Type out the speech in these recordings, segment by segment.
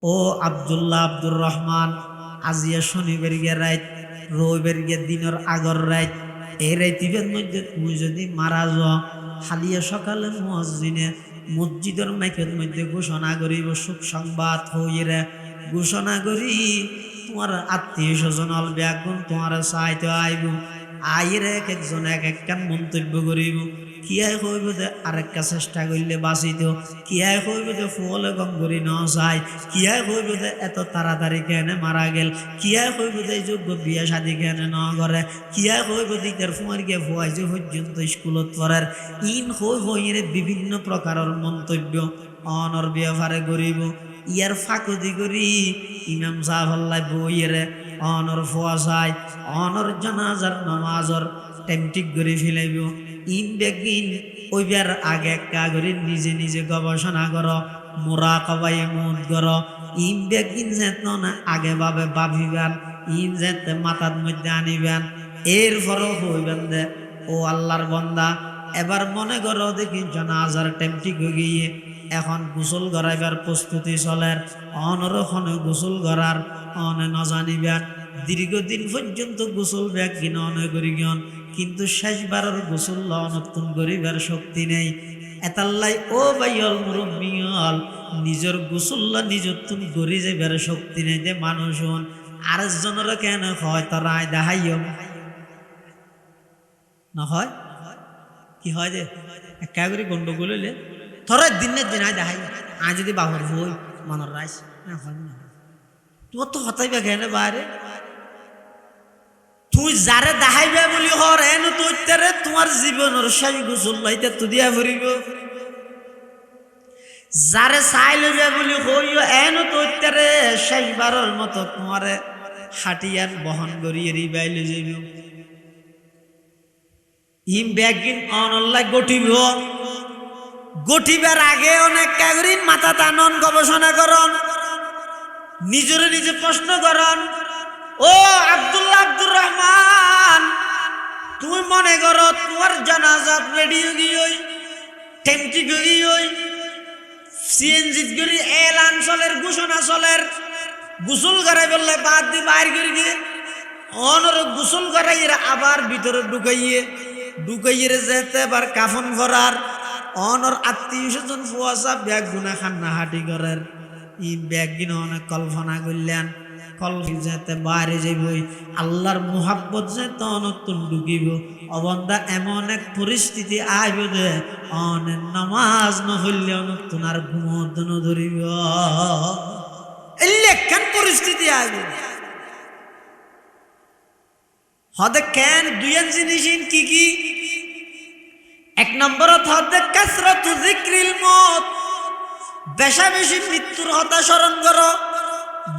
ও আব্দুল্লাহ আব্দুর রহমান, আজিয়া শনিবার গিয়ে রাত, রবিবার গিয়ে দিনের আগর রাত, এই রাতিবের মধ্যে তুমি যদি মারা যাও, হালিয়া সকালে মুয়াজ্জিনে মসজিদের মাইকের মধ্যে ঘোষণা করিব, সুখ সংবাদ হইরে ঘোষণা করি, তোমার আত্মীয় স্বজন অলবে এখন তোমার চাইতে আইব, আইরে এক একজন এক একখান মন্তব্য করিব। কিয়াই কইব যে আরেকটা চেষ্টা করলে বাঁচিত, কিয়াই কইব যে ফুলে গম করি ন চাই, কিয়াই কইব যে এত তাড়াতাড়ি কেনে মারা গেল, কিয়াই কইব যে যোগ্য বিয়া শাদী কেনে ন করে, কিয়াই কইব দিকের ফুয়ার গিয়ে ফুয়াই যে পর্যন্ত স্কুলত পড়ার, ইন হই হইরে বিভিন্ন প্রকারের মন্তব্য অনর ব্যাপারে করিব। ইয়ার ফাঁকুদি করি ইমাম সাহাবাল্লাহ বইয়েরে অনর ফুয়া চাই, অনর জানাজার নামাজর টেমটিক করে ফেলাইব। ইন বেগিন ওইবার আগে কাগরি নিজে নিজে গবেষণা কর, মোরা কবাই মুদ কর, ইন বেগিন যেত না আগে ভাবে ভাবিবেন, ইন যেতে মাথার মধ্যে আনিবেন, এরপরও হইবেন দে ও আল্লাহর বন্দা, এবার মনে করো দেখি জানাজার টেমটিক হয়ে গিয়ে এখন গোসল করাইবার প্রস্তুতি চলের, অনরক্ষণে গোসল করার অনে ন জানিবেন, দীর্ঘদিন পর্যন্ত গোসল ব্যাগ কিনা অনে করি গিয়ন, কিন্তু শেষবারের গোসল নতুন করিবার শক্তি নেই। এতাল্লাই ও ভাইয়ল মুরব্বিয়ল, নিজের গোসল্লা নিজের তুন গড়ি যাইবার শক্তি নেই যে মানুষ হন আরেকজনের কেন হয় তারা দেখাইও না হয় কি হয় যে একা করে গন্ডগোল হইলে থর দিনের দিন আয় দেখাই, আয় যদি বাবর হই মনের রাইস না হয় না, তোমার তো হতাইবা কেন বাইরে, তুই যারে দেখাইবে বলি হর এন তোরে তোমার জীবনের শেষ গোসল লাইতে তো দিয়া ফুরিব, যারে চাই লইবে বলি হইও এন তোরে শেষবারের মতো তোমারে হাটিয়ান বহন করিয়ে রিবাই লই যাইব। ইম ব্যাগিন অনল্লাই গঠিব, গঠিবার আগে অনেক কাগরিন মাথা টানন, গবেষণা করন, নিজের নিজে প্রশ্ন করন। ও আব্দুল্লাহ আব্দুর রহমান, তুমি মনে করো তোমার জানাজাত রেডি গিয়ে টেমটি গিয়ে সিএনজি গড়ি এলান চলের ঘোষণা চলের, গোসল করাই বললে বাদ দিয়ে বাইর করে গিয়ে অনর গোসল করাই আবার ভিতরে ঢুকাইয়ে যেতে আবার কাফন ভরার, অনর আত্মীয় স্বজন ফুয়াশা ব্যাগ গুনা খান্না হাঁটি করার, ই ব্যাগ কিনা অনেক কল্পনা করলেন, যেতে বাইরে যাইবই আল্লাহর মুহাব্বত যেতে অনতুন ঢুকিব, অবন্দা এমন এক পরিস্থিতি আইব যে অনেক নামাজ নহলে অনতুন আর ঘুমোদন ধরিব, এলেখান পরিস্থিতি আইব হদে কেন দুইয়ান জিনিস কি কি, এক নম্বরত হদে কাসরাতু যিকরিল মউত, বেশা বেশি মৃত্যুর হতা স্মরণ করো,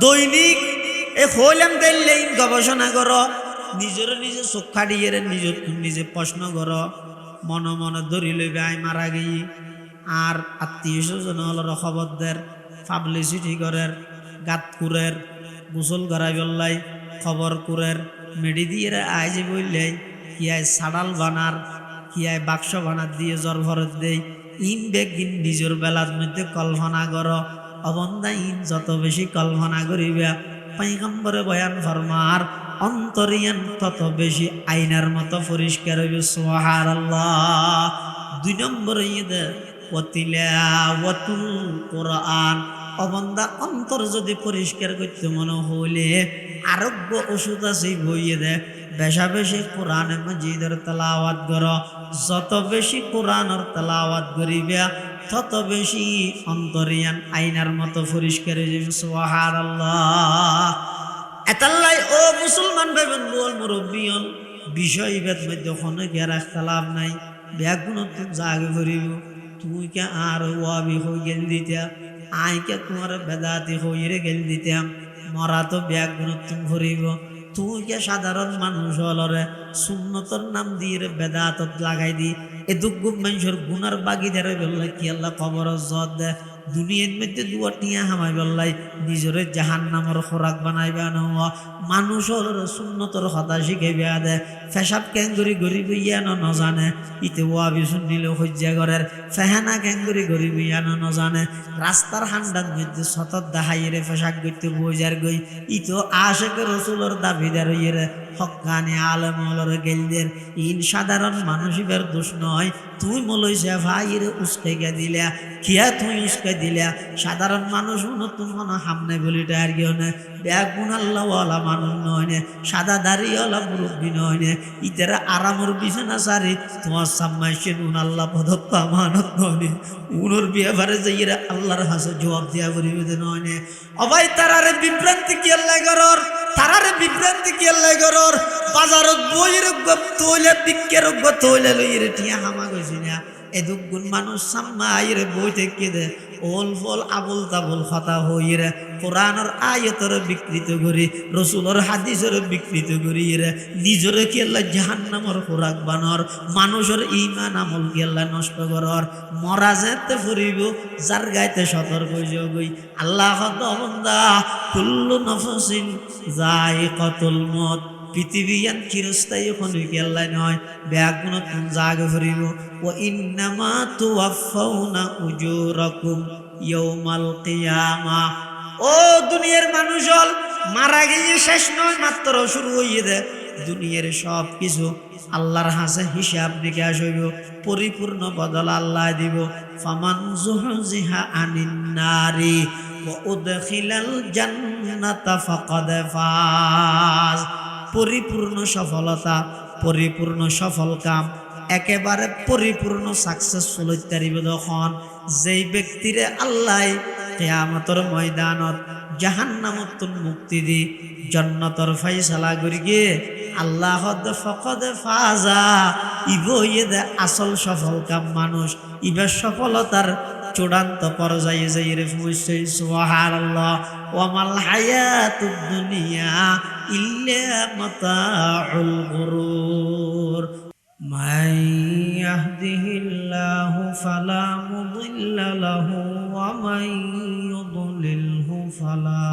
দৈনিক এ হইলাম দিল্লে গবেষণা করো, নিজের নিজে চোখ খাটিয়ে নিজের নিজে প্রশ্ন করো, মনে মনে ধরি লইবে আই মারা গিয়ে, আর আত্মীয় স্বজন হল খবরদের পাবলিসিটি করের, গাত কুরের, গোসল করাই বললাই খবর কুরের, মেডি দিয়ে আই যে বললে কি আয় সাডাল বানার, কি আয় বাক্স বানার দিয়ে জ্বর ভরত দেয়, ইন বেগিন নিজের বেলার মধ্যে কল্পনা করো, অবন্দা ইন যত বেশি কল্পনা করিবে পয়গম্বরে বয়ান ফরমার অন্তরিয়ান তত বেশি আইনার মতো পরিষ্কার হইবে, সুবহানাল্লাহ। দুই নম্বরে ঈদে ওয়াতিলাওয়াতুল কোরআন, অবন্দা অন্তর যদি পরিষ্কার করতে মনে হইলে আরোগ্য ওষুধ আছে বইয়ে দে, বেশা বেশি কোরআনে মাজিদের তেলাওয়াত করো, যত বেশি কোরআনের তেলাওয়াত করিবে তত বেশি অন্তরিয়ান আইনার মতো পরিষ্কার হয়ে যাবে, সুবহানাল্লাহ। এতাল্লাই ও মুসলমান ভাই বন্ধু মুরব্বিয়ন, বিষয় ভেদ মধ্যে কোনো গিয়ে রাখতে লাভ নাই, ব্যাগুণ তুমি জাগে করিব, তুই কে আর ওয়াবি হয়ে গেল দিতা, আইকে তোমার বেদাতি হইরে গেল দিতাম, মরা তো ব্যাগুণ তুমি ভরিব, তুই কে সাধারণ মানুষ হলরে সুন্নতর নাম দিয়ে বেদাতত লাগাই দি এ দুঃখ মানুষের গুনার বাগিদারে বললে কি আল্লাহ খবর জত দে, দুনিয়ার মধ্যে দুয়া টিয়া হামাই বললাই নিজরে জাহান্নামের খোরাক বানাইবা না মানুষের সুন্নতর কথা শিখাইবা দে ফেসাব ক্যাঙ্গুরি গরিব ইয়ানো ন জানে ইতে ওয়াবি শুনিলে হজ্জা ঘরের ফেহানা ক্যাঙ্গুরি গরিব ইয়ানো ন জানে রাস্তার হান্ডার মধ্যে সতত দাহাইরে ফেসাক করতে বইজার গই ইতো আশেকে রসুলের দাবিদার ইয়েরে হকানি আলেম হলর গেলদের ইন সাধারণ মানুষের দোষ নয় তুই মলইছে ভাইরে উস্কে দিলা কিয়া তুই উস্কে দিলা সাধারণ মানুষ নতুন মনে হামনে বলিটা আর কেউ নে বেগুন আল্লাহওয়ালা মানুষ নয় নে সাদা দাড়িওয়ালা মুরব্বী নয় নে ইতারা আরামর বিছানা সারি তোমার সাম্মাইছেন উন আল্লাহ প্রদত্ত আমানত নয় নে উনোর বিয়েবারে যাইরা আল্লাহর হাসে জবাব দিয়া করিবে নয় নে অবাই তারারে বিভ্রান্তি কি আল্লাহ করর তারারে বিভ্রান্তি কি আল্লাহ করর বাজারত বইয়ের তৈলে বিক্কের তৈলে লইরে টিয়া হামা গেছি না এদুগুণ মানুষ সাম্মাইরে বই থেকে দে ওল ফল আবুল তাবুল কথা হইরে কোরআনের আয়াতের বিকৃত করি রসুলের হাদিসের বিকৃত করি রে নিজের কেল্লা জাহান্নামের খোরাক বানর মানুষের ঈমান আমল কেল্লা নষ্ট করর মরা যেতে ফুরিব যার গাইতে সতর্ক হই আল্লাহ বান্দা কুল্লু নফসিন যায়িকাতুল মউত পৃথিবীয়ান চিরস্থায়ী ক্ষণিক আল্লাহ নয় ব্যাগুণ কোন জাগে ফুরিব ও ইন্নামা তুওয়াফাউনা উজুরাকুম ইয়াউমাল কিয়ামা ও দুনিয়ার মানুষ হল মারা গিয়ে শেষ নয় মাত্র শুরু হইয়ে দে দুনিয়ার সব কিছু আল্লাহর হাসে হিসাব নিকাশ হইব পরিপূর্ণ বদল আল্লাহ দিব ফামান যুহজিহা আনিন নারি ওয়া উদখিলাল জান্নাতা ফাকাদ ফাজ পরিপূর্ণ সফলতা পরিপূর্ণ সফল কাম একেবারে পরিপূর্ণ সাকসেসফুল হইতারিব তখন যেই ব্যক্তিরে আল্লাহ কিয়ামতের ময়দানত জাহান্নামত মুক্তি দি জান্নাতের ফয়সালা করি গিয়ে আল্লাহ ফাকাদ ফাজা ইবয়ে দে আসল সফল কাম মানুষ ইবে সফলতার চূড়ান্ত পর্যায়ে যাইরে পৌঁছে সুবহানাল্লাহ ওয়া মাল হায়াতুদ দুনিয়া ইল্লা মাতাউল গুরুর মান ইয়াহদিহিল্লাহু ফালা মুদিল্লা লাহু ওয়া মান ইউদ্লিলহু ফালা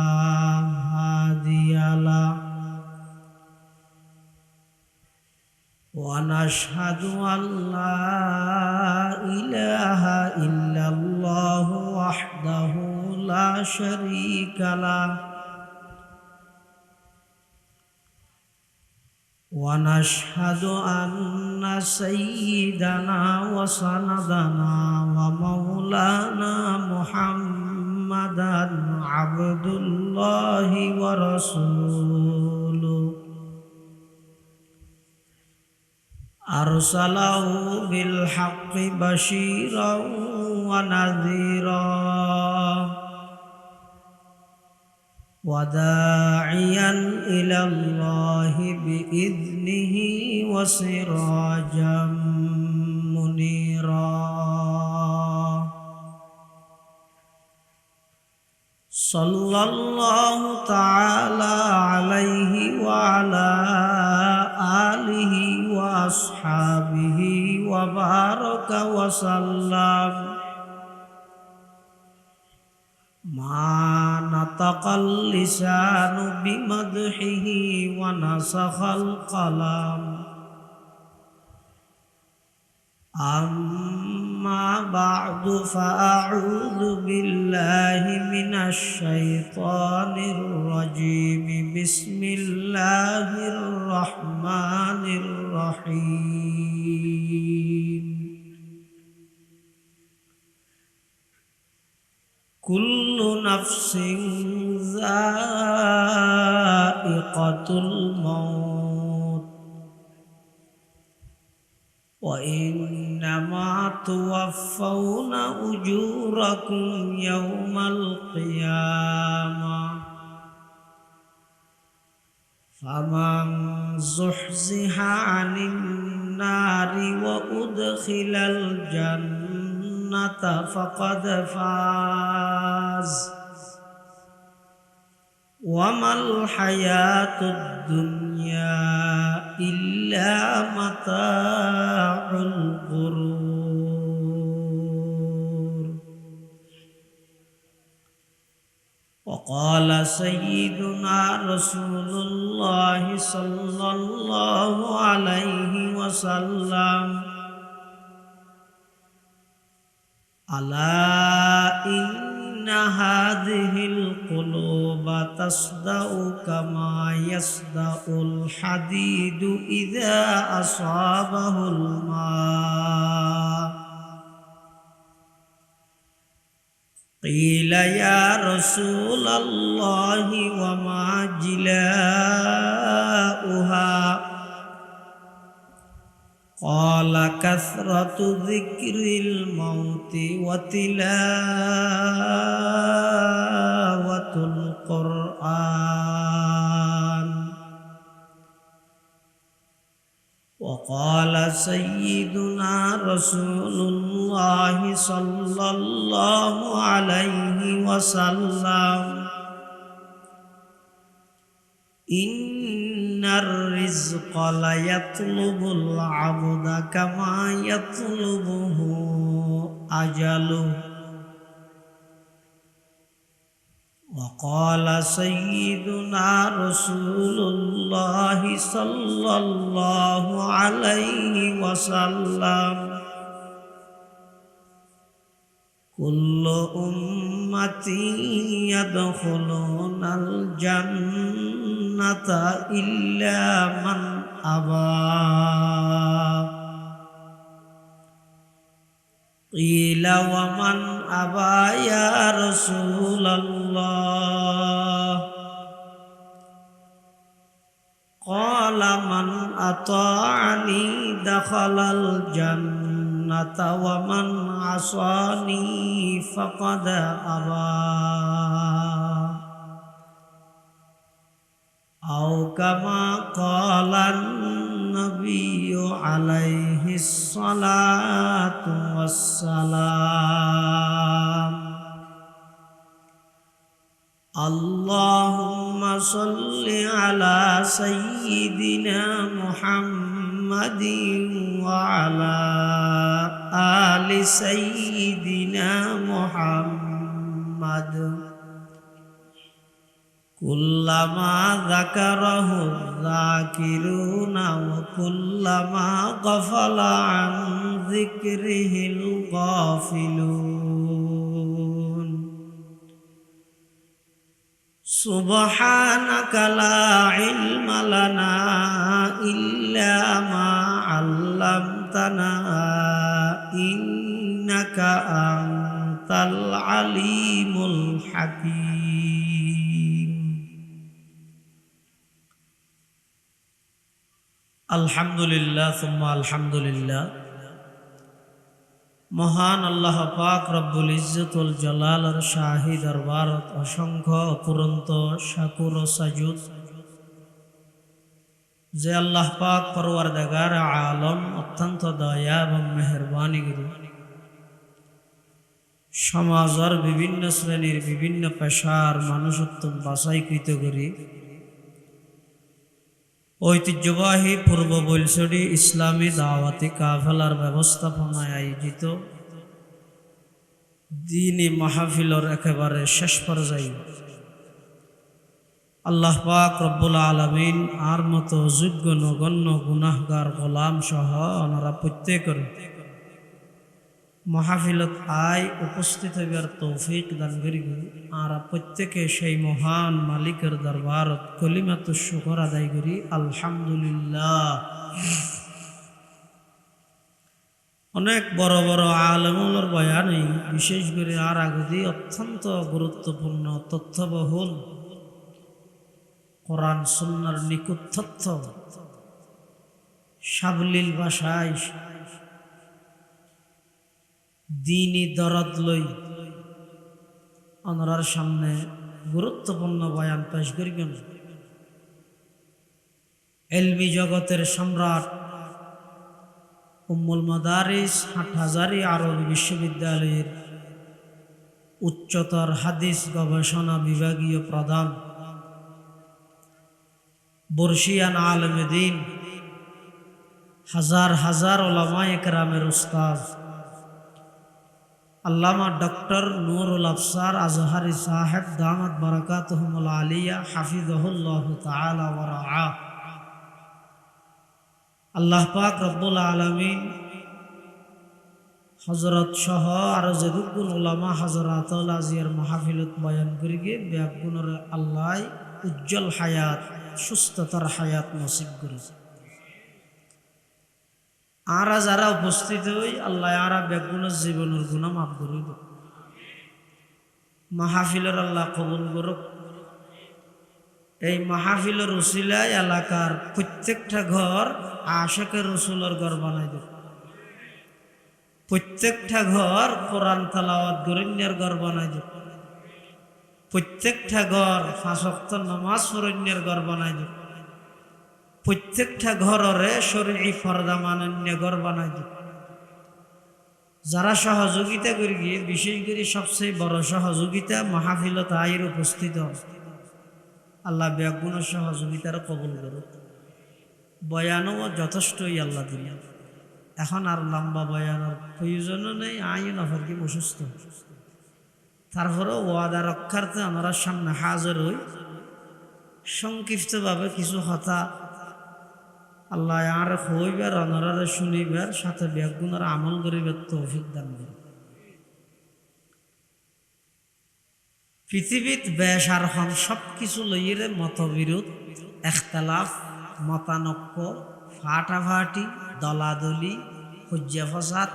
হাদিয়া লাহু ونشهد أن لا إله إلا الله وحده لا شريك له ونشهد أن سيدنا وسندنا ومولانا محمدا عبد الله ورسوله أرسله بالحق بشيرا ونذيرا وداعيا إلى الله بإذنه وسراجا منيرا صلى الله تعالى عليه وعلى آله وأصحابه وبارك وسلم ما نطق اللسان بمدحه ونسخ القلم أما بعد فأعوذ بالله من الشيطان الرجيم بسم الله الرحمن الرحيم كل نفس ذائقة الموت وإنما توفون أجوركم يوم القيامة فمن زحزح عن النار وأدخل الجنة فقد فاز وما الحياة الدنيا إلا متاع الغرور وقال سيدنا رسول الله صلى الله عليه وسلم ألا إن هذه القلوب تصدأ كما يصدأ الحديد إذا أصابه الماء قيل يا رسول الله وما جلاؤها قال كثرة ذكر الموت وتلاوة القرآن وقال سيدنا رسول الله صلى الله عليه وسلم إن الرزق ليطلب العبد كما يطلبه أجله وقال سيدنا رسول الله صلى الله عليه وسلم كل أمتي يدخلون الجنة إلا من أبى قيل ومن أبى يا رسول الله قال من أطاعني دخل الجنة ومن عصاني فقد أبى أو كما قال النبي عليه الصلاة والسلام اللهم صل على سيدنا محمد وعلى آل سيدنا محمد كلما ذكره الذاكرون وكلما غفل عن ذكره الغافلون سبحانك لا علم لنا إلا ما علمتنا إنك أنت العليم الحكيم الحمد لله ثم الحمد لله মহান আল্লাহ পাক রব্বুল ইজ্জতুল জালালের শাহী দরবারত অসংখ্য অপুরন্ত শাকুর ও সাজুদ যে আল্লাহ পাক পরওয়ারদিগার আলম অত্যন্ত দয়া এবং মেহেরবানি করে সমাজের বিভিন্ন শ্রেণীর বিভিন্ন পেশার মানুষ উত্তম বাছাইকৃত করে ঐতিহ্যবাহী পূর্ব বৈলছড়ি ইসলামী দাওয়াতি কাফেলার ব্যবস্থাপনায় আয়োজিত দ্বীনি মাহফিলের একেবারে শেষ পর্যায়ে আল্লাহ পাক রব্বুল আলামিন আর মতো যোগ্য নগণ্য গুনাহগার গোলাম সহ ওনারা প্রত্যেকের মাহফিলত আয় উপস্থিত হইবার তৌফিক দান করি আর প্রত্যেকে সেই মহান মালিকের দরবারত কলিমাতুশ শুকর আদায় করি আলহামদুলিল্লাহ। অনেক বড় বড় আলেমুলের বয়ানে বিশেষ করে আর আগদি অত্যন্ত গুরুত্বপূর্ণ তথ্যবহুল কোরআন সুন্নাহর নিখুঁত তথ্য সাবলীল ভাষায় দ্বীনি দরদ লই ওনার সামনে গুরুত্বপূর্ণ বয়ান পেশ করিবেন। এলমি জগতের সম্রাট উম্মুল মাদারিস হাটহাজারী আরবি বিশ্ববিদ্যালয়ের উচ্চতর হাদিস গবেষণা বিভাগীয় প্রধান বর্ষিয়ান আলেমে দ্বীন হাজার হাজার উলামায়ে কেরামের উস্তাদ আল্লামা ডক্টর নুরুল আফসার আজহারি সাহেব দামাত বারাকাতুহুমুল আলিয়া হাফিজাহুল্লাহু তাআলা ওয়া রাআ। আল্লাহ পাক রব্বুল আলামিন হযরত সহ আর যদুকুল উলামা হযরতুল আজিয়ার মাহফিলত বয়ান করি গিয়ে ব্যাগুণর আল্লাহ উজ্জ্বল হায়াত সুস্থতার হায়াত নসিব করেছে। আরা যারা উপস্থিত হই আল্লাহ আরা ব্যাগুণের জীবনের গুনাহ মাফ করে দেব। মাহফিলের আল্লাহ কবুল করুক। এই মাহফিলের উসিলায় এলাকার প্রত্যেকটা ঘর আশিকের রাসূলের ঘর বানাই দেব। প্রত্যেকটা ঘর কোরআন তেলাওয়াত গরিন্যার ঘর বানাই দেব। প্রত্যেকটা ঘর 5 ওয়াক্ত নামাজ পড়ন্যার ঘর বানাই দেব। প্রত্যেকটা ঘরে শরঈ ফরদা মানন্য ঘর বানাই দেব। যারা সহযোগিতা করি গিয়ে বিশেষ করে সবচেয়ে বড় সহযোগিতা মাহফিলত আয়ের উপস্থিত আল্লাহ ব্যাগুণের সহযোগিতার কবুল করুক। বয়ানও যথেষ্টই আল্লাহ দিলেন, এখন আর লম্বা বয়ানের প্রয়োজনও নেই। আইন অফার কি অসুস্থ, তারপরেও ওয়াদা রক্ষার্থে আমরা সামনে হাজির হই। সংক্ষিপ্তভাবে কিছু কথা আল্লাহ আর হইবার অনরারে শুনিবার সাথে ব্যাগুণের আমল করিবার তৌফিক দান করে। পৃথিবীত বেশ আর হন সব কিছু লইয়ে মতবিরোধ, এখতালাফ, মতানক্য, ফাটাফাটি, দলাদলি, হুজ্জা ফসাদ,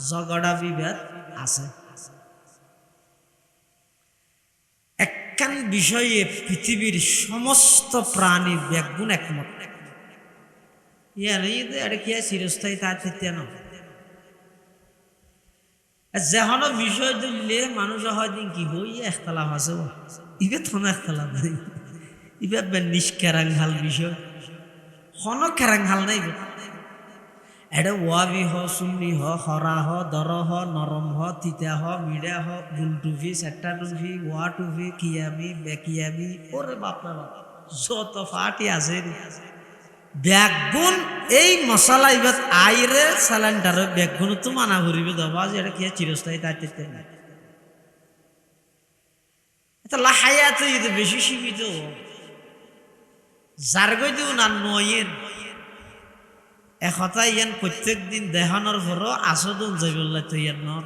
ঝগড়া বিবাদ আছে। একখান বিষয়ে পৃথিবীর সমস্ত প্রাণী ব্যাগুণ একমত। এটা কি চিরস্থায়ী তার তেন যেহনো বিষয় দিলে মানুষ হয়দিন কি হই একতলাফ আছে, ইবে থন একতলাফ নেই, ইবে নিষ্কেরাঙ্গাল বিষয় হন কেরাঙ্গাল নাই। এটা ওয়াবি হ, সুন্নি হ, হরা হ, দর হ, নরম হ, তিতা হ, মিডা হ, গুলটুফি, সেট্টা টুফি, ওয়া টুফি, কিয়ামি, বেকিয়ামি, ওরে বাপরে বাপ যত ফাটি আছে। ব্যাগুণ এই মশালা ইবাদ আইরে সালান্ডার ব্যাগুণ তো মানা করিবে দবা যে এটা কি চিরস্থায়ী তাই নাই। এটা লাহায়াত বেশি সীমিত যার গইতে না নয়ের একথা ইয়ান প্রত্যেক দিন দেহানোর পরও আসদুন যাইবল্লা তো ইয়ান নর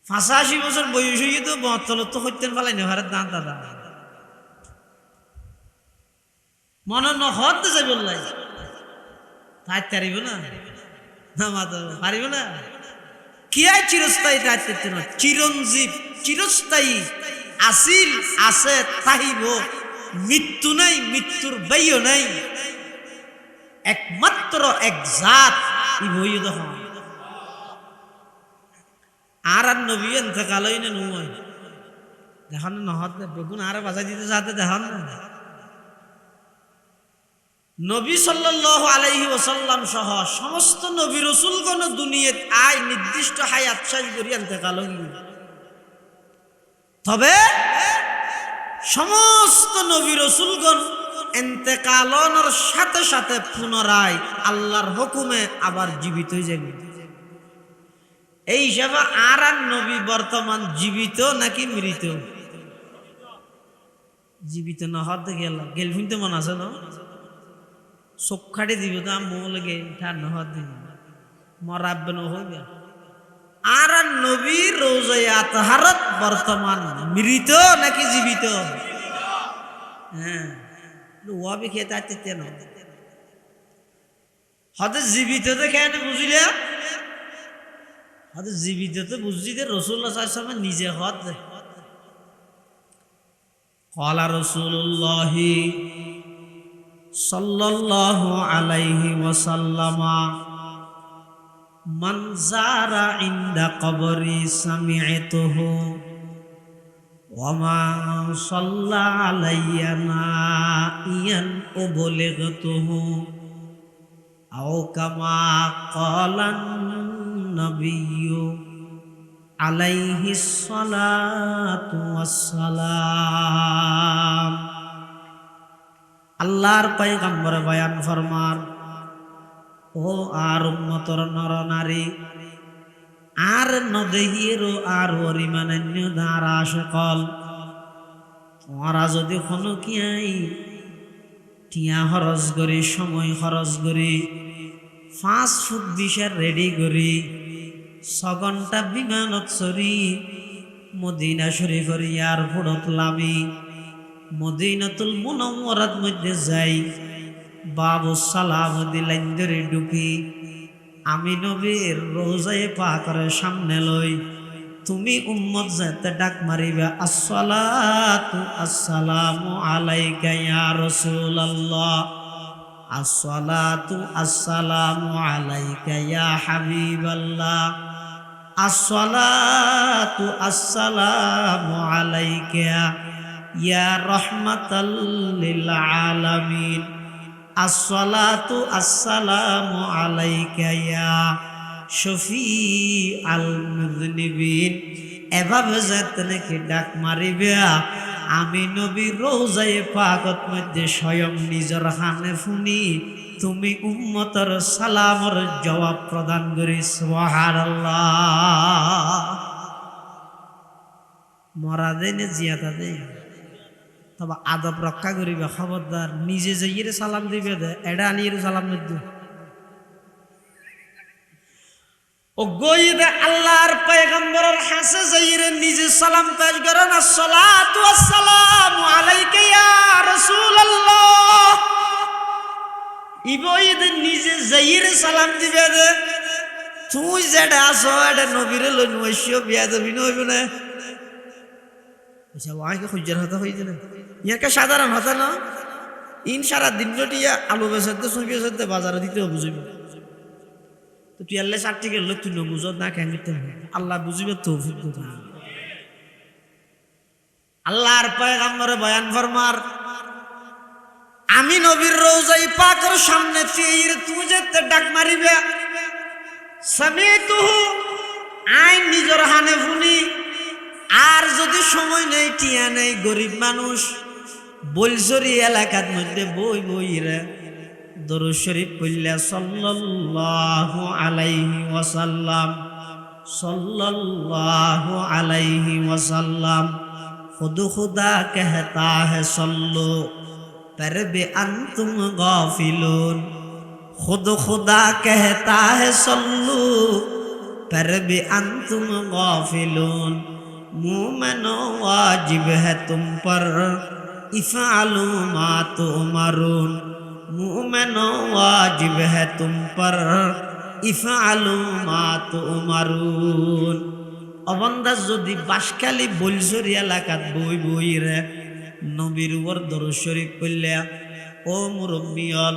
85 বছর বয়স হয়ে তো 72 তো হইতেন পালাই না ভারত দান দাদা মনে নহত যাইবল্লাই তাই পারিব না পারিব না কি আর চিরস্থায়ী তাই না। চিরঞ্জীব চিরস্থায়ী আসিল আছে তাহিব, মৃত্যু নাই, মৃত্যুর বাইও নাই, একমাত্র এক জাত ইবই দহন আর নবী এতেকালই না নয় দেখান নহত বেগুন আর বাজাই দিতে যাতে দেখান না। নবী সাল্লাল্লাহু আলাইহি ওয়াসাল্লাম সহ সমস্ত নবী রাসূলগণ দুনিয়াত আয় নির্দিষ্ট হায়াত শেষ করি এতেকাল হইল। তবে সমস্ত নবী রাসূলগণ এতেকালনের সাথে সাথে পুনরায় আল্লাহর হুকুমে আবার জীবিত হয়ে যাবে। এই হিসাবে আর নবী বর্তমান জীবিত নাকি মৃত? জীবিত না হতে গেল গেলফিন তো মনে আছে না চোখ খাটি দিব তো মো লাগে ঠার নহত দিন মরাব্বে নহইবে। আর নবী রোজায়ে আতহারত বর্তমান মৃত নাকি জীবিত? হ্যাঁ ওয়াবি খেতে আইতে না হতে জীবিত তো কেন বুঝিলে হতে জীবিত তো বুঝছি যে রাসূলুল্লাহ সাল্লাল্লাহু আলাইহি ওয়াসাল্লাম নিজে হত ক্বালা রাসূলুল্লাহ সাল্লাল্লাহু আলাইহি ওয়াসাল্লাম মান যারা ইনদা কবরি সামি'তুহু ওয়া মা সাল্লা আলাইয়া নাইয়ান উবলিগতুহু আও কামা ক্বালান নবিয়্যু আলাইহিস সালাতু ওয়াসসালাম। আল্লাহর পয়গম্বর বয়ান ফরমান, ও আর উম্মতর নর নারী, আর নদেহিরও আর অরিমানান্য দ্বারা সকল তোমরা যদি কোনো কিয়াই টিয়া খরচ করি সময় খরচ করি 5 ফুট বিশার রেডি করি 6 ঘন্টা বিমানত চড়ি মদিনা শরীফের এয়ারপোর্টত লামি মদিনাতুল মুনাওয়ারাত মধ্যে যাই বাবু সালাম দিলাইন ধরে ঢুকি আমি নবীর রোজায়ে পাকের সামনে লই তুমি উম্মত যাতে ডাক মারিবে আসসালাতু আসসালামু আলাইকা ইয়া রাসূলুল্লাহ আসসালাতু আসসালামু আলাইকা ইয়া হাবিবাল্লাহ আসসালাতু আসসালামু আলাইকা ইয়া রাহমাতাল লিল আলামিন আসসালাতু আসসালামু আলাইকা ইয়া শফি আল মুযনিবিন। এভাবে যাতে নাকি ডাক মারিবে আমি নবী রোজায়ে পাকত মধ্যে স্বয়ং নিজের হানে ফুনি তুমি উম্মতের সালামর জবাব প্রদান করি সুবহানাল্লাহ। মরা দেয় না জিয়াতা দেয় তবে আদব রক্ষা করিবে খবরদার নিজে যাইয়ে সালাম দিবে দে এটা আনিয়ে সালাম দিবে ও গইবে আল্লাহর পয়গম্বরের হাসে যাইরে নিজে সালাম পেশ করেন আসসালাতু আসসালামু আলাইকা ইয়া রাসূলুল্লাহ ইবইদ নিজে যাইরে সালাম দিবে দে তুই যেটা আসো এটা নবীরে লই নইছো বিয়া দেবি নইব না আচ্ছা ওয়াকে খুঁজার হতা হই দিলে ইয়াকে সাধারণ হতা না ইন সারা দিন রটিয়া আলু বেচাতে সুই বেচাতে বাজারে দিতে বুঝিবি তো তুই আল্লাহ সার্টিকে লোক তুই বুঝ না কেন আল্লাহ বুঝিবে তৌফিক দিতে আল্লাহর পয়গম্বরে বয়ান ফরমার আমি নবীর রওজায়ে পাকের সামনে ফির তুই যেতে ডাক মারিবে সামিতুহু আই নিজের হানে ফুনি আর যদি সময় নেই টিয়া নেই গরিব মানুষ বলছরি এলাকার মধ্যে বই বইরে দরুদ শরীফ পড়লে সাল্লাল্লাহু আলাইহি ওয়াসাল্লাম সাল্লাল্লাহু আলাইহি ওয়াসাল্লাম খুদ খুদা कहता है सल्लो पर भी अंतुम गाफिलून खुद खुदा कहता है सल्लो पर भी अंतुम गाफिलून मोमिनो वाजिब है तुम पर इफ़अलू मा तुमरून मोमिनो वाजिब है तुम पर इफ़अलू मा तुमरून অবন্দা যদি বাসখালী বলছরি এলাকাত বই বই রে নবীর উপর দরুদ শরীফ পড়লে ও মুরব্বিয়ল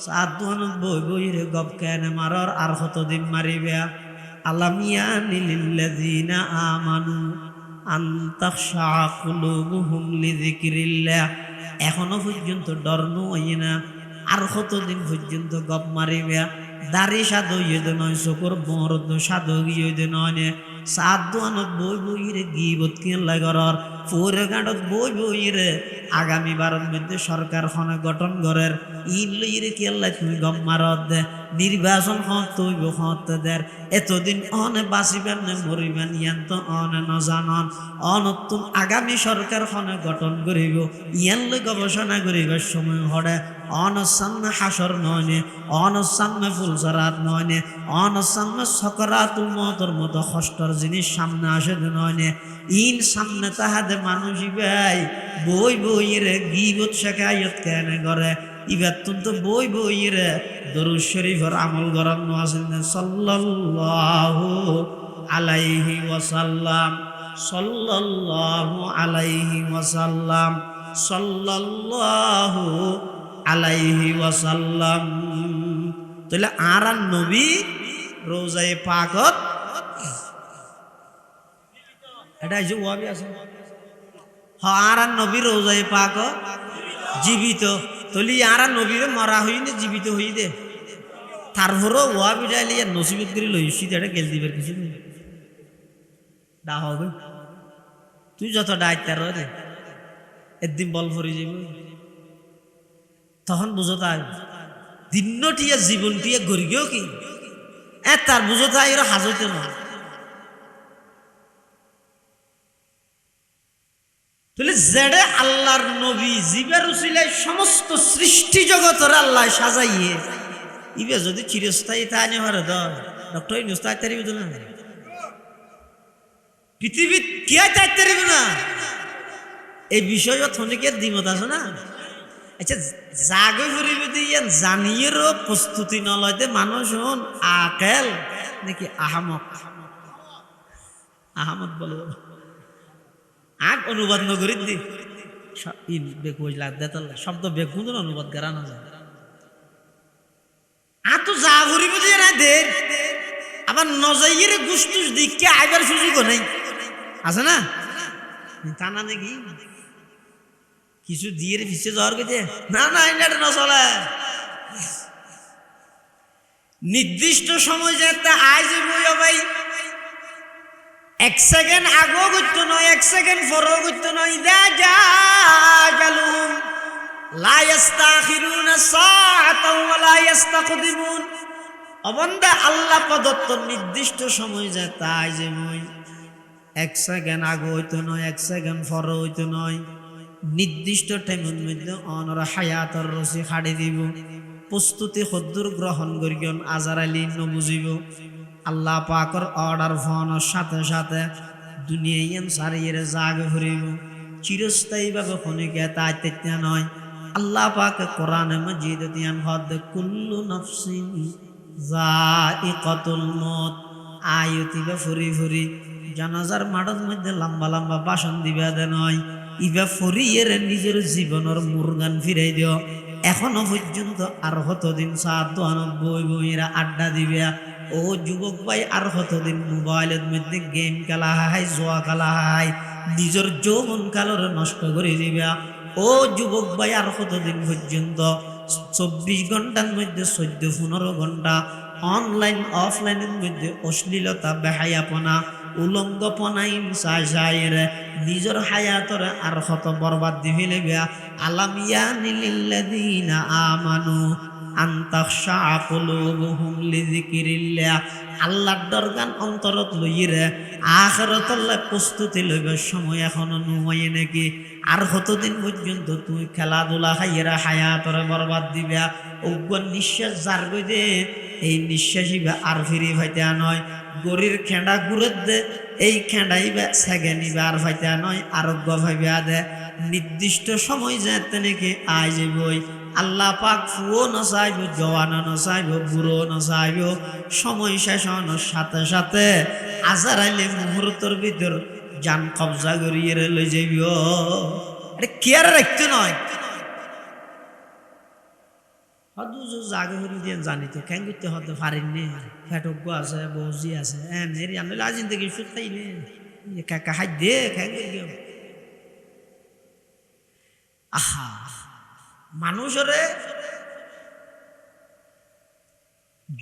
সাদওয়ানত বই বই রে গপ কেন মারর আর কতদিন মারিবে আলামিয়ানি লিল্লাযিনা আমানু আন তাখশা কুলুবুহুম লিযিকরিল্লাহ এখনো পর্যন্ত ডর নয় না আর কতদিন পর্যন্ত গপ মারিবে দাড়ি সাদো ইয়ে নয় চকুর বরদ সাদো ইয়ে নয় সাদওয়ানত বই বই রে গিবত কেন লাগরর পুরে গাঁটত বই বই রে আগামী বারের মধ্যে সরকার খনে গঠন করের ইন লইরে কি আল্লাহ তুমি গম মারত দে নির্বাচন হত তৈব হত দের এতদিন অনে বাঁচিবেন নে মরিবেন ইয়ান তো অনে নজানন অনতুন আগামী সরকার খনে গঠন করিব ইয়ান লই গবেষণা করিবার সময় হরে অনসামনে হাসর নয়নে অনসামনে ফুলসরাত নয়নে অনসামনে সকরাতুল মতর মতো কষ্টর জিনিস সামনে আসে নয়নে ইন সামনে তাহাদে মানুষই ভাই বই বই রে গিবত শেখায়ত কেন করে ইবার তো বই বই রে দরুদ শরীফের আমল করানো আছেন সাল্লাল্লাহু আলাইহি ওয়াসাল্লাম সাল্লাল্লাহু আলাইহি ওয়াসাল্লাম সাল্লাল্লাহু আলাইহি ওয়াসাল্লাম। তাহলে আর নবী রোজায়ে পাকত এটা যে ওয়াবি আছে আর নবী রোজায়ে পাকত জীবিত তলি আর নবীর মরা হই না জীবিত হই দে তারপরও ওয়াবি ডাইলে নসিবত করে লইছি এটা গেল দিবার কিছু নেই ডা হবে তুই যত দায়িত্ব রে একদিন বল ভরে যাব তখন বুঝো তাই দিনটিয়া জীবনটিয়া গড়িয়েও কি তার বুঝো তাই এর হাজতে না তাহলে জেডে আল্লাহর নবী জিবের উসিলায় সমস্ত সৃষ্টি জগতের আল্লাহ সাজাইয়ে ইবে যদি চিরস্থায়ী তা আনে পারে ডক্টর ইউনূস তাই তারিব না পৃথিবীত কে তাই তারিব না এই বিষয় অনেকের দ্বিমত আছে না। আচ্ছা জাগে ফুরিব দিয়ে জানিয়েরও প্রস্তুতি নলয়তে মানুষ হন আকেল নাকি আহমক আহমদ বলে আগ অনুবাদ নগরী দি শব্দ বেগুন অনুবাদ করা না যায় তো যা ঘুরিব দিয়ে না দে আবার নজাইয়ের গুস্তুস দিককে আইবার সুযোগও নেই আছে না তা না নাকি কিছু দিয়ে পিছিয়ে যাওয়ার গেছে না না এটা না চলে নির্দিষ্ট সময় যেতে আজ ভাই 1 সেকেন্ড আগেও করতো নয় 1 সেকেন্ড পরেও করতো নয় ইদা জালুম লা ইস্তাখিরুনা সাআতাও ওয়া লা ইস্তাকদিমুন অবন্দা আল্লাহ প্রদত্ত নির্দিষ্ট সময় যায় তাই যে মই 1 সেকেন্ড আগে হইতো নয় 1 সেকেন্ড পরে হইতো নয় নির্দিষ্ট টাইমের মধ্যে অনর হায়াতর রসি খাড়ি দিব প্রস্তুতি হদ্দুর গ্রহণ করিয়ন আজারাইলি নবুজিব আল্লাহ পাকর অর্ডার ফোনের সাথে সাথে দুনিয়ায় সারিয়ে জাগে ফুরিব চিরস্থায়ীভাবে খনিকে তাই তেতে নয় আল্লাহ পাক কোরআনে মাজিদ দিয়ান হদ কুল্লু নাফসিন যায়িকাতুল মউত আয়তিবে ফুরি ফুরি জানাজার মাঠের মধ্যে লম্বা লম্বা ভাষণ দিবা দে নয় ইবা ফরিয়ের নিজের জীবনের মুরগান ফিরাই দিও এখনো পর্যন্ত আর কতদিন 97 বইরা আড্ডা দিবে ও যুবক ভাই আর কতদিন মোবাইলের মধ্যে গেম খেলা হয় জুয়া খেলা হয় নিজের যৌবন কালর নষ্ট করে দিবে ও যুবক ভাই আর কতদিন পর্যন্ত 24 ঘন্টার মধ্যে 14-15 ঘন্টা অনলাইন অফলাইনের মধ্যে অশ্লীলতা বেহায়াপনা উলঙ্গপনা ইনসাইরে নিজের হায়াতর আর কত বরবাদ দি ফেলে গিয়া আলামিয়া লিল্লাযিনা আমানু আনতাখশা কুলুবুহুম লিযিকিরিল্লাহ আল্লাহর দরগান অন্তরত লইরে আখিরাতের প্রস্তুতি লইবার সময় এখনো নয় নাকি আর কতদিন পর্যন্ত তুই খেলাধুলা খাইরা হায়াতর বরবাদ দিবা অজ্ঞ নিঃশ্বাস যার গই দে এই নিঃশ্বাসিবা আর ফিরি ফাইতে নয় গরির খেঁড়া ঘুরে দে এই খেঁড়াইবা সেগেনিবা আর ফাইতে নয় আরোগ্য ভাইবা দে নির্দিষ্ট সময় যেতে নাকি আই যাবই আল্লাহ পাক ফুও নচাইব জওয়ানো নচাইব বুড়ো নচাইব সময় শেষ হওয়ার সাথে সাথে আজারাইলে মুহূর্তের ভিতর জান কবজা করিয়ে লই যাইব এটা কেয়ার রাখতে নয় জাগে হরি দিয়ে জানি তো কেন করতে হতে পারিনি ফেটজ্ঞ আছে বৌজি আছে এর আনলে আজিন থেকে সুদ খাইলে কাকা হাই দে খেয়ে গেল আহা মানুষরে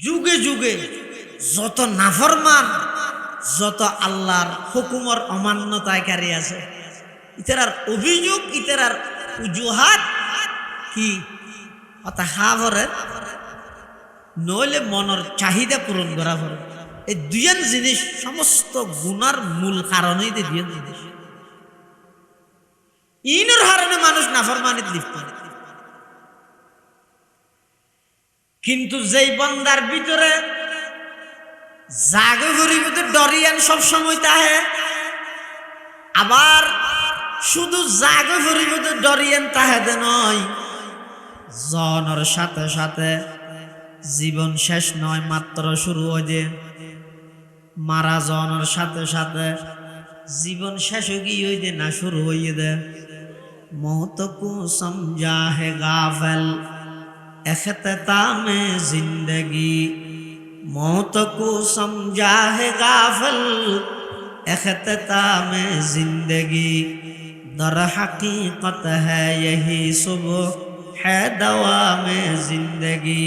যুগে যুগে যত নাফরমান যত আল্লাহর হুকুমর অমান্যতাকারী আছে ইতার অভিযোগ ইতার উজুহাত কি অর্থাৎ হাভরে নইলে মনের চাহিদা পূরণ করা পড়ে এই দুইজন জিনিস সমস্ত গুনার মূল কারণই দুইজন জিনিস ইনর হারণে মানুষ নাফরমানিত লিপ্ত কিন্তু যেই বন্দার ভিতরে জাগে ঘুরিতে ডরিয়ান সব সময় তাহে আবার শুধু জাগে ঘুরিতে ডরিয়ান তাহে দে নয় জনের সাথে সাথে জীবন শেষ নয় মাত্র শুরু হয়ে যে মারা জনের সাথে সাথে জীবন শেষ হয়ে দে না শুরু হয়ে দে मौत को समझा है गाफिल इख्तिताम जिंदगी मौत को समझा है गाफिल इख्तिताम जिंदगी दर हकीकत है यही सुबह है दवा में जिंदगी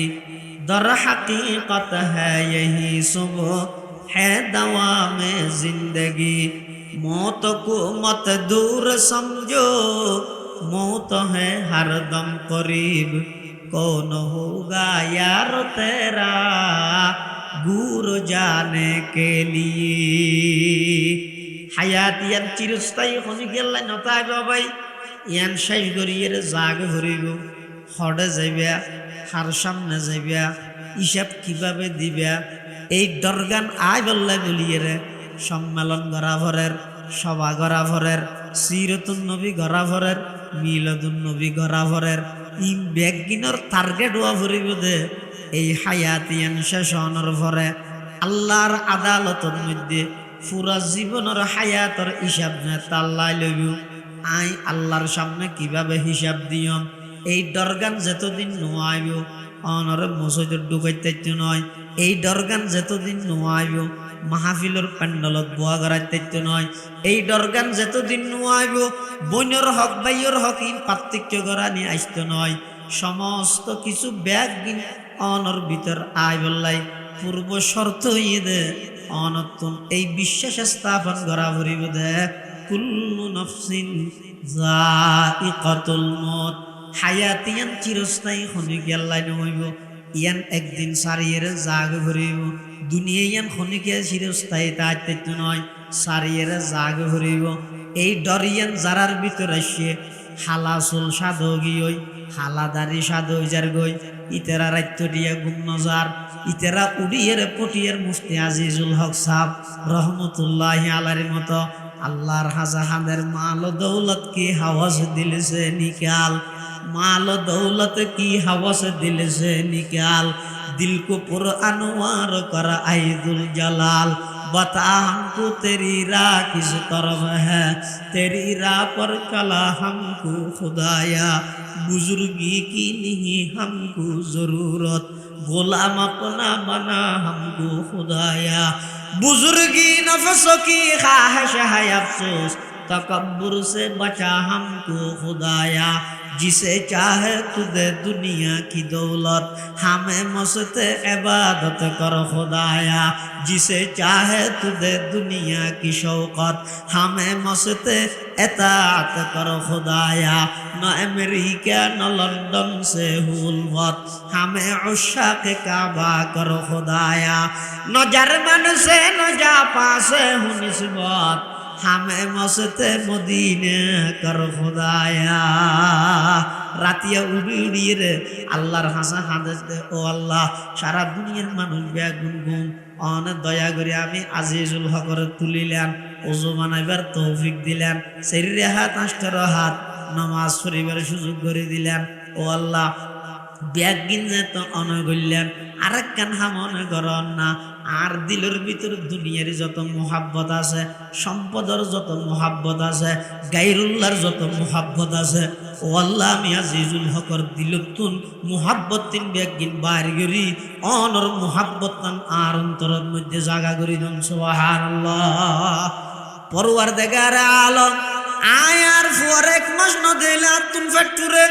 दर हकीकत है यही सुबह है दवा में जिंदगी मौत को मत दूर समझो मौत है हरदम करीब कौन होगा यार तेरा दूर जाने के लिए হায়াত ইয়ান চিরস্থায়ী হনি গেল্লাই নতাই বাবাই ইয়ান শেষ গরিয়ের জাগ হরিব হড়ে যাইবা হার সামনে যাইবা হিসাব কিভাবে দিবা এই দরগান আয় বললাই বলিয়ে রে সম্মেলন গড়াভরের সভা গড়াভরের সিরতুন নবী গড়াভরের মিলাদুন নবী গড়াভরের ইম ব্যাগিনর টার্গেট হওয়া ভরিব দে এই হায়াতিয়ান শেষ হওয়ার পরে আল্লাহর আদালতের মধ্যে পুরা জীবনের হায়াতর হিসাব তাল্লাই লইব আই আল্লাহর সামনে কিভাবে হিসাব দিয়ম এই দরগান যতদিন নোয়াইব অনর মসজিদের ঢুকাইতে নয় এই দরগান যতদিন নোয়াইব মাহফিলের প্যান্ডলত বোয়া গড়াইতে নয় এই দরগান যতদিন নোয়াইব বইনের হক বাইয়ের হক ইন পার্থক্য গড়া নিয়ে আসতে নয় সমস্ত কিছু ব্যাগ গিন অনর ভিতর আয় বললাই পূর্ব শর্ত হইয়ে দে অনতুন এই বিশ্বাস স্থাপন করা ভরিব দে কুল্লু নফসিন যায়িকাতুল মউত হায়াতিয়ান চিরস্থায়ী খনিক আল্লাহ নইব ইয়ান একদিন সারিয়ের জাগ ভরিব দুনিয়া ইয়ান খনিকে চিরস্থায়ী তাইতে নয় সারিয়ের জাগ ভরিব এই ডরিয়ান জারার ভিতর আসে হালাসুল সাধগি ওই হালাদারি সাধ যার গই ইতেরা রাত্য দিয়া গুমনজার ইতেরা উড়িয়ের পটিয়ের মুফতি আজিজুল হক সাহেব রহমতুল্লাহি আলাইহির মতো আল্লাহর হাজাহানের মাল দৌলত কি হাওয়াজ দিলছে নিকাল মাল দৌলত কি হাওয়াজ দিলছে নিকাল दिल को पुर अनवार कर आइदुल जलाल बता हमको तेरी राह किस तरफ है तेरी राह पर चला हमको खुदाया बुजुर्गी की नहीं हमको जरूरत गुलाम अपना बना हमको खुदाया बुजुर्गी नफ्सों की ख्वाहिश है अफसोस तकब्बुर से बचा हमको खुदाया जिसे चाहे तू दे दुनिया की दौलत हमें मस्त इबादत कर खुदाया जिसे चाहे तू दे दुनिया की शौकत हमें मस्त इताअत कर खुदाया न अमेरिका न लंदन से हुलवत हमें उश्शाक काबा कर खुदाया न जर्मन से न जापान से हूँ निस्बत हमें मस्त मदीने कर खुदाया রাতিয়া উড়ি উড়িয়ে রে আল্লাহর হাসা হাদেস দে ও আল্লাহ সারা দুনিয়ার মানুষ বেগুন গুম অনেক দয়া করে আমি আজিজুল হকর তুলিলেন ওযু বানাইবার তৌফিক দিলেন শরীরে হাত আষ্টার হাত নামাজ পড়িবার সুযোগ করে দিলেন ও আল্লাহ ব্যাগিন যে তো অনগল্যান আরেক কান হামনে গরন না আর দিলের ভিতর দুনিয়ার যত মোহাব্বত আছে সম্পদের যত মোহাব্বত আছে গায়রুল্লাহর যত মোহাব্বত আছে ও আল্লাহ আমি আজিজুল হকর দিলতুন মোহাব্বত তিন ব্যাগিন বাইর গরি অনর মোহাব্বত তান আর অন্তরের মধ্যে জায়গা করি দেন সুবহানাল্লাহ পরওয়ারদিগার আলম আয়ার ফর এক মাস ন দেলা তুন ফ্যাক্টরে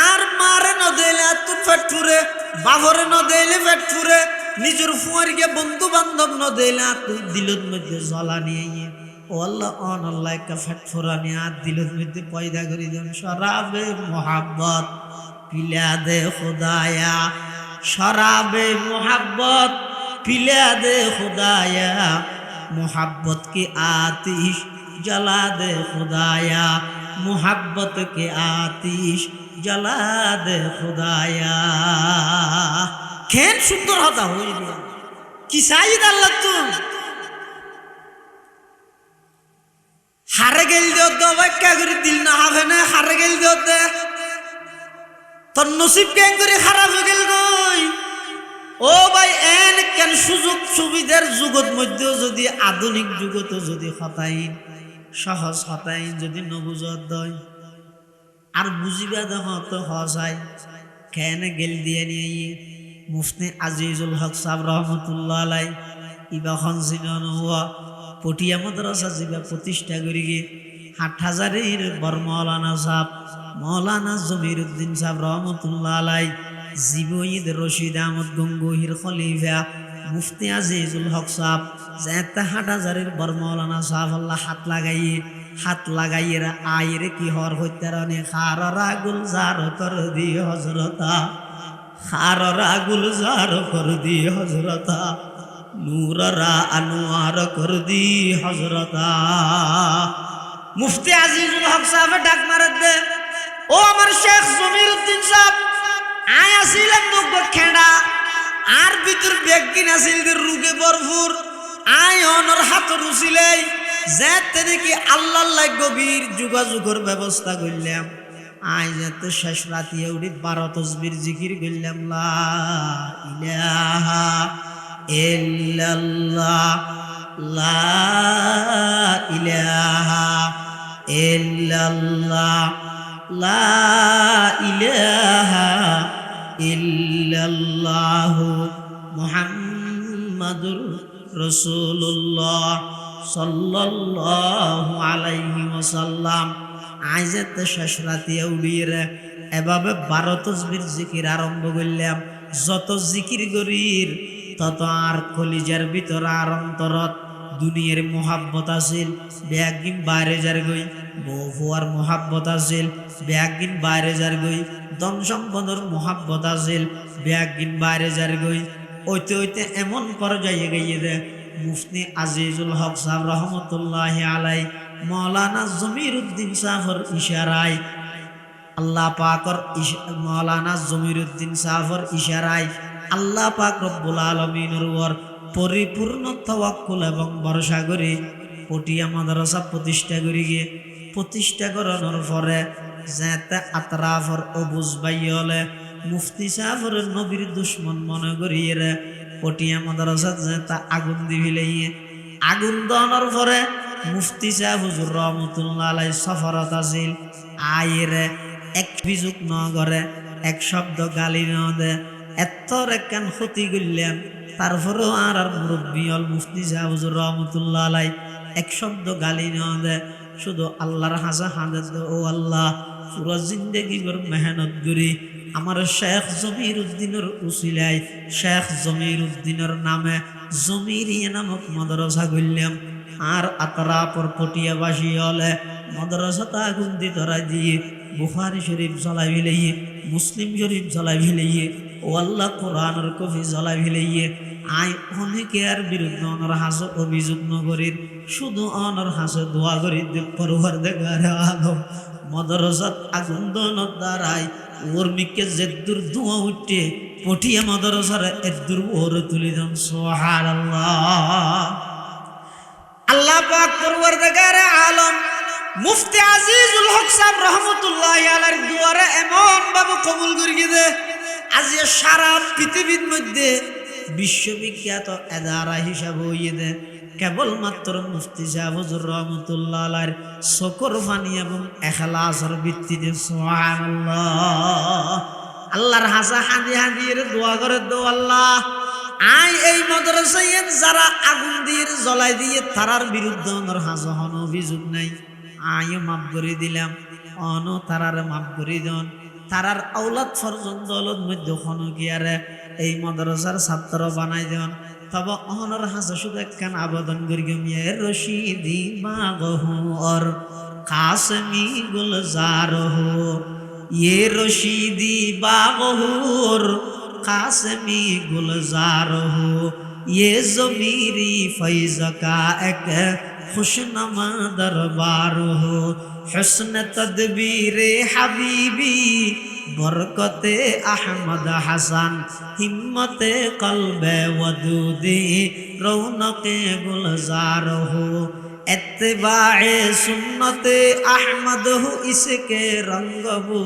আর মারে ন দেলা তুন ফ্যাক্টরে বাহরে ন দেলে ফ্যাক্টরে নিজের ফুয়ারকে বন্ধু বান্ধব ন দেলা তুই দিলত মধ্যে জ্বালা নিয়ে ও আল্লাহ অন আল্লাহ একটা ফ্যাক্টরা নিয়ে আর দিলত মধ্যে পয়দা করি দেন শরাবে মোহাব্বত পিলা দে খুদায়া শরাবে মোহাব্বত পিলা দে খুদায়া मोहब्बत की आतिश जला दे खुदाया मोहब्बत की आतिश जला दे खुदाया खेन सुंदर होता हो कि साइद अल्लाह तुम हारे गेल दो क्या करी दिल ना हावे ना हारे गेल दे तो नसीब क्या करी खराब हो गेल गई ও ভাই এন কেন সুযোগ সুবিধার যুগত মধ্যেও যদি আধুনিক যুগত যদি হতাইন সহজ হতাইন যদি নবুজত দয় আর বুঝিবা দেখো তো হসাই কেন গেল দিয়ে নিয়ে মুফতি আজিজুল হক সাহেব রহমতুল্লাহ আলাই ইবাখন জিনন হওয়া পটিয়া মাদ্রাসা জিবা প্রতিষ্ঠা করি গিয়ে ৮০০০-এর বড় মৌলানা সাহেব মৌলানা জমিরুদ্দিন সাহেব রহমতুল্লাহ আলাই জীবঈদ রশিদ আহমদ গঙ্গোহির খলিফা মুফতি আজিজুল হক সাহেব যেতে ৮০০০-এর বড় মৌলানা সাহেব আল্লাহ হাত লাগাইয়ে আয়ের কি হর হইতারনে খাররা গুলজার কর দি হযরতা খাররা গুলজার কর দি হযরতা নূররা আনোয়ার কর দি হযরতা। মুফতি আজিজুল হক সাহেব ডাক মারে দে, ও আমার শেখ জমির উদ্দিন সাহেব, আয় আসিলাম নব্য খেড়া আর ভিতর বেগিন আসিল রুগে ভরপুর। আয় অনর হাত রুচিলেই যেতে দেখি আল্লাহ গভীর যোগাযোগের ব্যবস্থা করলাম। আয় যেতে শেষ রাতে উড়ি 12 তসবির জিকির করলাম, লা ইলাহা ইল্লাল্লাহ, লা ইলাহা ইল্লাল্লাহ, লা ইলাহা ইল্লাল্লাহু মুহাম্মাদুর রাসূলুল্লাহ সাল্লাল্লাহু আলাইহি ওয়াসাল্লাম। আইজাতে শেষ রাতে উড়িয়ে এভাবে 12 তসবির জিকির আরম্ভ করলাম। যত জিকির করির তত আর কলিজার ভিতর আর অন্তরত দুনিয়ার মোহাব্বত আছিল, বেয়াগিন বাইরে যার গই। বউয়ার মোহাব্বত আছিল, বেয়াগিন বাইরে যার গই। ধন সম্পদের মোহাব্বত আছিল, বেয়াগিন বাইরে যার গই। ওইতে ওইতে এমন পর্যায়ে গিয়ে দে মুফতি আজিজুল হক সাহেব রহমতুল্লাহি আলাই মৌলানা জমির উদ্দিন সাহেবের ইশারায়, আল্লাহ পাকর মৌলানা জমির উদ্দিন সাহেবের ইশারায় আল্লাহ পাক রব্বুল আলামিনের উপর পরিপূর্ণ তাওয়াক্কুল এবং ভরসা করে পটিয়া মাদ্রাসা প্রতিষ্ঠা করি গিয়ে প্রতিষ্ঠা করানোর পরে যাতে আতরাফর অবুজ বাই হলে মুফতি সাহেবের নবীর দুশ্মন মনে করিয়ে রে পটিয়া মাদ্রাসা যাতে আগুন দিবিলেইয়ে আগুন দেওয়ানোর পরে মুফতি সাহেব হুজুর রহমতুল্লাহ আলাই সফরত আছিল। আয়েরে এক বিযোগ ন করে, এক শব্দ গালি ন দে, এত একখান ক্ষতি করলেন। তারপরেও আর মুরব্বী হল মুফতি সাহেব হুজুর রহমতুল্লাহ আলাই এক শব্দ গালি ন দে, শুধু আল্লাহর হাসা হাঁদে দে, ও আল্লাহ পুরো জিন্দগি ভর মেহনত করি আমার শেখ জমির উদ্দিনের উসিলায় শেখ জমির উদ্দিনের নামে জমিরিয়া নামক মাদ্রাসা করলাম। আর আতরাপর পটিয়াবাসী হলে মাদ্রাসাটা আগুন দিয়ে ধরা দিয়ে বুখারী শরীফ জ্বলাই ফেলাইয়ে, মুসলিম শরীফ জ্বলাই ফেলাইয়ে, ও আল্লাহ কোরআনের কফি জ্বলাই ফেলাইয়ে। আই অনেকে আর বিরুদ্ধে অনর হাসে অভিযোগ নগরীর, শুধু অনর হাসে দোয়া করি পরওয়ারদিগার আলম মাদ্রাসাত আগুন দনের দ্বারাই ওর মিকে যেদুর ধোঁয়া উঠে পটিয়া মাদ্রাসার এদুর ওরে তুলি দেন। সুবহানাল্লাহ। আল্লাহ পাক পরওয়ারদিগার আলম মুফতি আজিজুল হক সাহেব রহমতুল্লাহি আলাইহির দুয়ারে এমন ভাবে কবুল করিয়ে দে, আজ সারা পৃথিবীর মধ্যে বিশ্ববিখ্যাত এদারা হিসাবে হইয়ে দে কেবলমাত্র মুফতি সাহেব হুজুর রহমতুল্লাহ আলাইহির শকর ফানি এবং ইখলাসের ভিত্তিতে। সুবহানাল্লাহ। আল্লাহর হাসা হাদি হাদির দোয়া করে দো, আল্লাহ আই এই মাদ্রাসায় যারা আগুন দিয়ে জ্বলাই দিয়ে তারার বিরুদ্ধে আমার হাসা হন অভিযোগ নাই, আইও মাফ করে দিলাম, অন তারার মাফ করে দেন। তারার আওলাদ ফরজন্দ দলত মধ্যে হন গিয়ারে এই মাদ্রাসার ছাত্র বানাই দেন। তবে অহনর হাসা শুধু একখান আবেদন করি গিয়ে রশিদি মাগহর কাসমি গুলজার হো, ये रशीदी बागहुर कासमी गुलजार हो, ये ज़मीरी फैज़ का एक खुशनमा दरबार हो, हुस्न तदबीर हबीबी बरकत अहमद हसन, हिम्मत कल्ब वदूदी रौनक गुलजार हो, इत्तिबाए सुन्नत अहमद हो इसके रंग हो,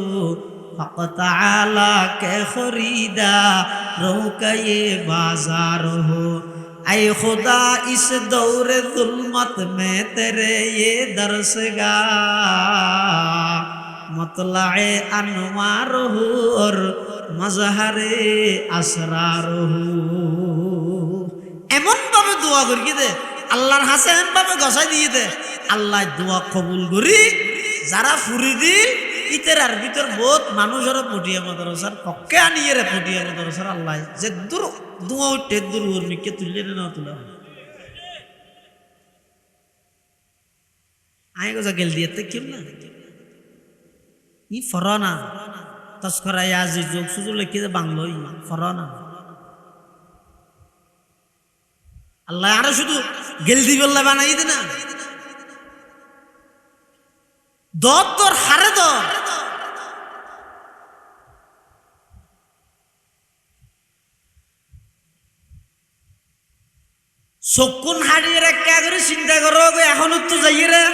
फक़त आला के खरीदा रो का ये बाजार हो, ऐ खुदा इस दौर जुल्मत में तेरे ये दरसगाह मतलाए अनवार हो और मजहरे असरार हो। এমন ভাবে দোয়া করি দে আল্লাহর হাসে এমন ভাবে গসাই দিয়ে দে আল্লাহ দোয়া কবুল করি। যারা ফুরি দিল ইতেরার ভিতর বহুত মানুষের পটিয়া মাদ্রাসার পক্ষে আনিয়ে রে পটিয়া মাদ্রাসার আল্লাহ যে দূর দোয়া উঠে দূর ওর মিকে তুললে না তুলা আয় গোজা গেল দিয়ে কেম না ই ফরনা তস্করা ইয়াজি যোগ সুজু লিখে বাংলো ই ফরনা আল্লাহ আরো শুধু গেলদি বললে বানাই দে না, তোর হারে দর। চকুন হারিয়ে রেখা করে চিন্তা করো, এখনো তো যাইয়ে রে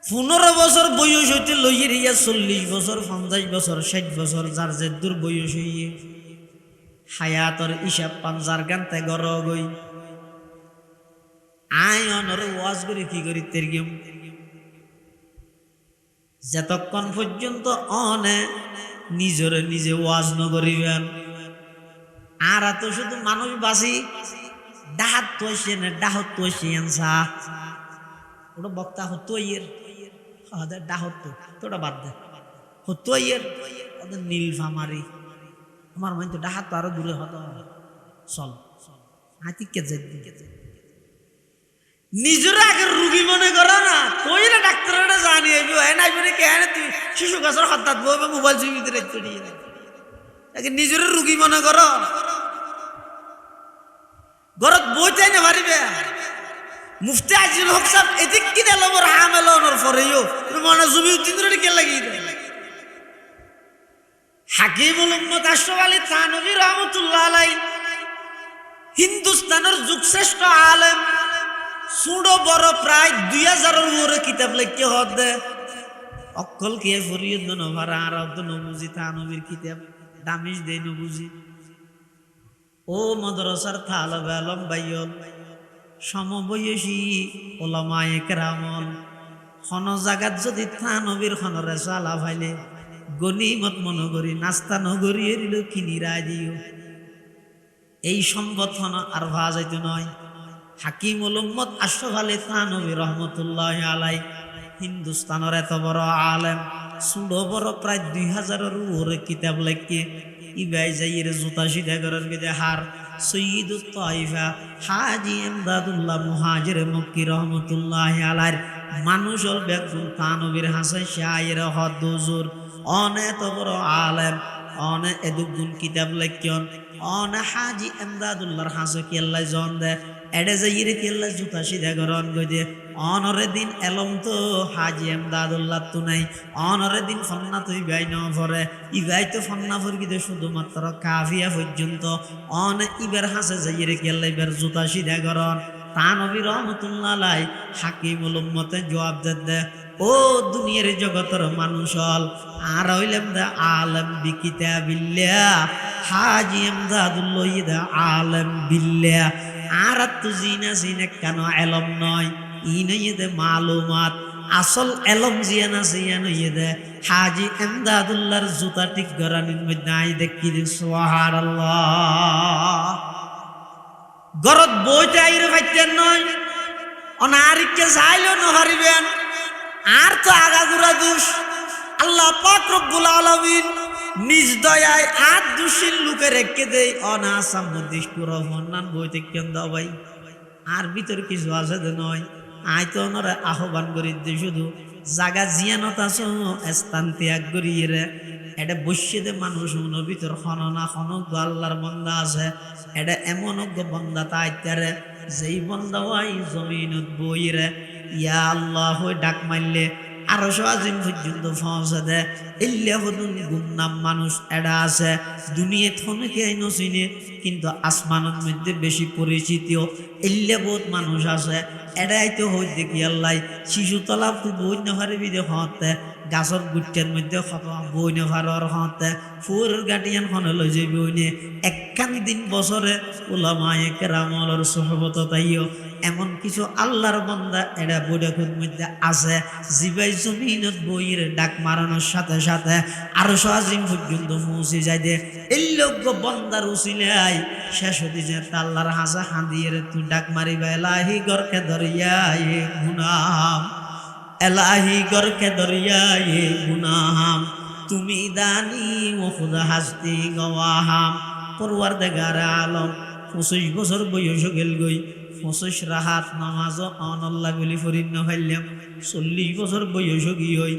15 বছর বয়স হইতে লইয়ে রিয়া 40 বছর 50 বছর 60 বছর যার যে দূর বয়স হইয়ে হায়াতর হিসাব পাঞ্জার গানতে গর গই আয় অনর ওয়াজ করে কি করি তের গেম যতক্ষণ পর্যন্ত অনে নিজরে নিজে ওয়াজ নগরিবেন। আর এত শুধু মানুষ বাসি ডাহাত তো আসে না, ডাহত তো আসে আনসা ওটা বক্তা হতো ইয়ের ডাহত তো তোটা বাদ দে, হতো ইয়ের ওদের নীলফামারি আমার মাইন তো ডাহাত তো আরো দূরে হতো চল হাতিকে নিজের আগের রুগী মনে করো না, কইলে ডাক্তাররা জানি আইবো এনাই বলে কেন তুই শিশু গাছের হঠাৎ বলবে মোবাইল ছবিতে রেখে দিয়ে তাকে নিজের রুগী মনে করো। ঘরত বই চাই না পারিবে মুফতি আজিল হক সাহেব এদিক কি দিল মোর হামেল অনর ফরেও মনে জমি উদ্দিন কে লাগিয়ে দেয়। হাকিমুল উম্মত আশরাফ আলী থানভী রহমাতুল্লাহ আলাইহি হিন্দুস্তানের যুগশ্রেষ্ঠ আলেম, ছোট বড় প্রায় 2000-এর উপরে কিতাব লিখে হদে অক্কল কে ফরিয়দ নভারা আরব নবুজি থানভীর কিতাব দামিশ দেই নবুজি। ও মাদ্রাসার তালেবে আলম ভাইয়ল সমবয়সী ওলামায়ে কেরামল খন জাগাত যদি থানভীর খনরে চালা ফাইলে গনিমত মনগরি নাস্তা নগরি এরিল কিনিরা দিও এই সম্পদ খন আর ভা যাইতো নয়। হাকিমুল উম্মত আশরাফ আলী থানভী রহমতুল্লাহ আলাই হিন্দুস্তানের এত বড় আলেম, ছোট বড় প্রায় 2000-এর উপরে কিতাব লেখে ইবাই যাইয়ের জুতা সিধা করার বিদে হার সৈয়দুত তাইফা হাজি এমদাদুল্লাহ মুহাজির মক্কি রহমতুল্লাহ আলাইহির মানুষল বেগুন থানভীর হাসান শায়ের হদ হুজুর অনেক বড় আলেম অনে এদুগুন কিতাব লেখিয়ন অনে হাজি এমদাদুল্লাহর হাসে কেল্লা জন দে এডে যাইয়ের কেল্লা জুতা সিধা করন গদে অনরে দিন এলম তো হাজি এমদাদুল্লাহ তো নাই অনরে দিন ফন্না তুই গাই ন ভরে ইগাই তো ফন্না ফরগিতে শুধুমাত্র কাফিয়া পর্যন্ত অন ইবের হাসে যাইয়ের কেল্লা ইবের জুতা সিধা করন। থানভী রহমতুল্লাহ আলাইহি হাকিমুল উম্মতে জবাব দে ও দুনিয়ার জগতের মানুষ হল আর হইলাম দা আলেম বিকিতাবিল্লাহ হাজি এমদাদুল্লাহ দা আলেম বিল্লাহ আর তো জিনা জিনে কেন এলম নয় ইনইদে মালুমাত আসল এলম জিয়ানা জিয়ান ইদে হাজি এমদাদুল্লাহর জুতা ঠিক গরানির মধ্যে আই দেখি সুবহানাল্লাহ। গরত বইতে আইরে ভাইতেন নয় অনারিককে যাইলো নহারিবেন আর তো আগাগুড়া দুষ আল্লাহ পাক রব্বুল আলামিন নিজ দয়ায় আর দুষির লোকে রেখে দেয় অনাসাম দৃষ্টির ফন্নান বইতে কেন দাও ভাই আর ভিতর কিছু আছে যে নয় আই তো ওনারা আহ্বান করি যে শুধু জাগা জিয়ানত আছো স্থান ত্যাগ করিয়ে রে এটা বসে দে মানুষ মনের ভিতর খননা খনক আল্লাহর বন্দা আছে এটা এমন বন্দা তাইতারে যেই বন্দা ওই জমিনত বই রে ইয়া আল্লাহ ডাক মারলে আরশ আজিম পর্যন্ত পৌঁছে দে ইল্লা হুদুন গুমনাম মানুষ এডা আছে দুনিয়া থনকে নচিনে কিন্তু আসমানের মধ্যে বেশি পরিচিত ইল্লা বহুত মানুষ আছে এডাই তো হই দেখি আল্লাহ শিশু তলা বই না পারবি দে হতে গাছর গুটের মধ্যে বই না পারার হতে ফুরের গার্ডিয়ান খনে লই যাবি ওইনে একখান দিন বছরে উলামায়ে কেরামলের সুহবত তাইও এমন কিছু আল্লাহর বান্দা এডা বইডাকুর মধ্যে আছে জিবাই জমিনত বইয়ের ডাক মারানোর সাথে সাথে আরশ আজিম পর্যন্ত পৌঁছে যায় দে এই লোক বন্দার উসিলাই শেষ হতে যে আল্লাহর হাসা হাঁদিয়ে তুই ডাক মারিবা এলাহি গরকে দরিয়ায় গুনাম এলাহি গরকে দরিয়ায় গুনাম তুমি দানি ও খুদা হাসতি গওয়াহাম পরওয়ারদিগার আলম 25 বছর বয়স গেল গই 25 রাহাত নামাজ অনল্লাহ বলি ফরিন্ন ফাইলাম 40 বছর বয়স গি হই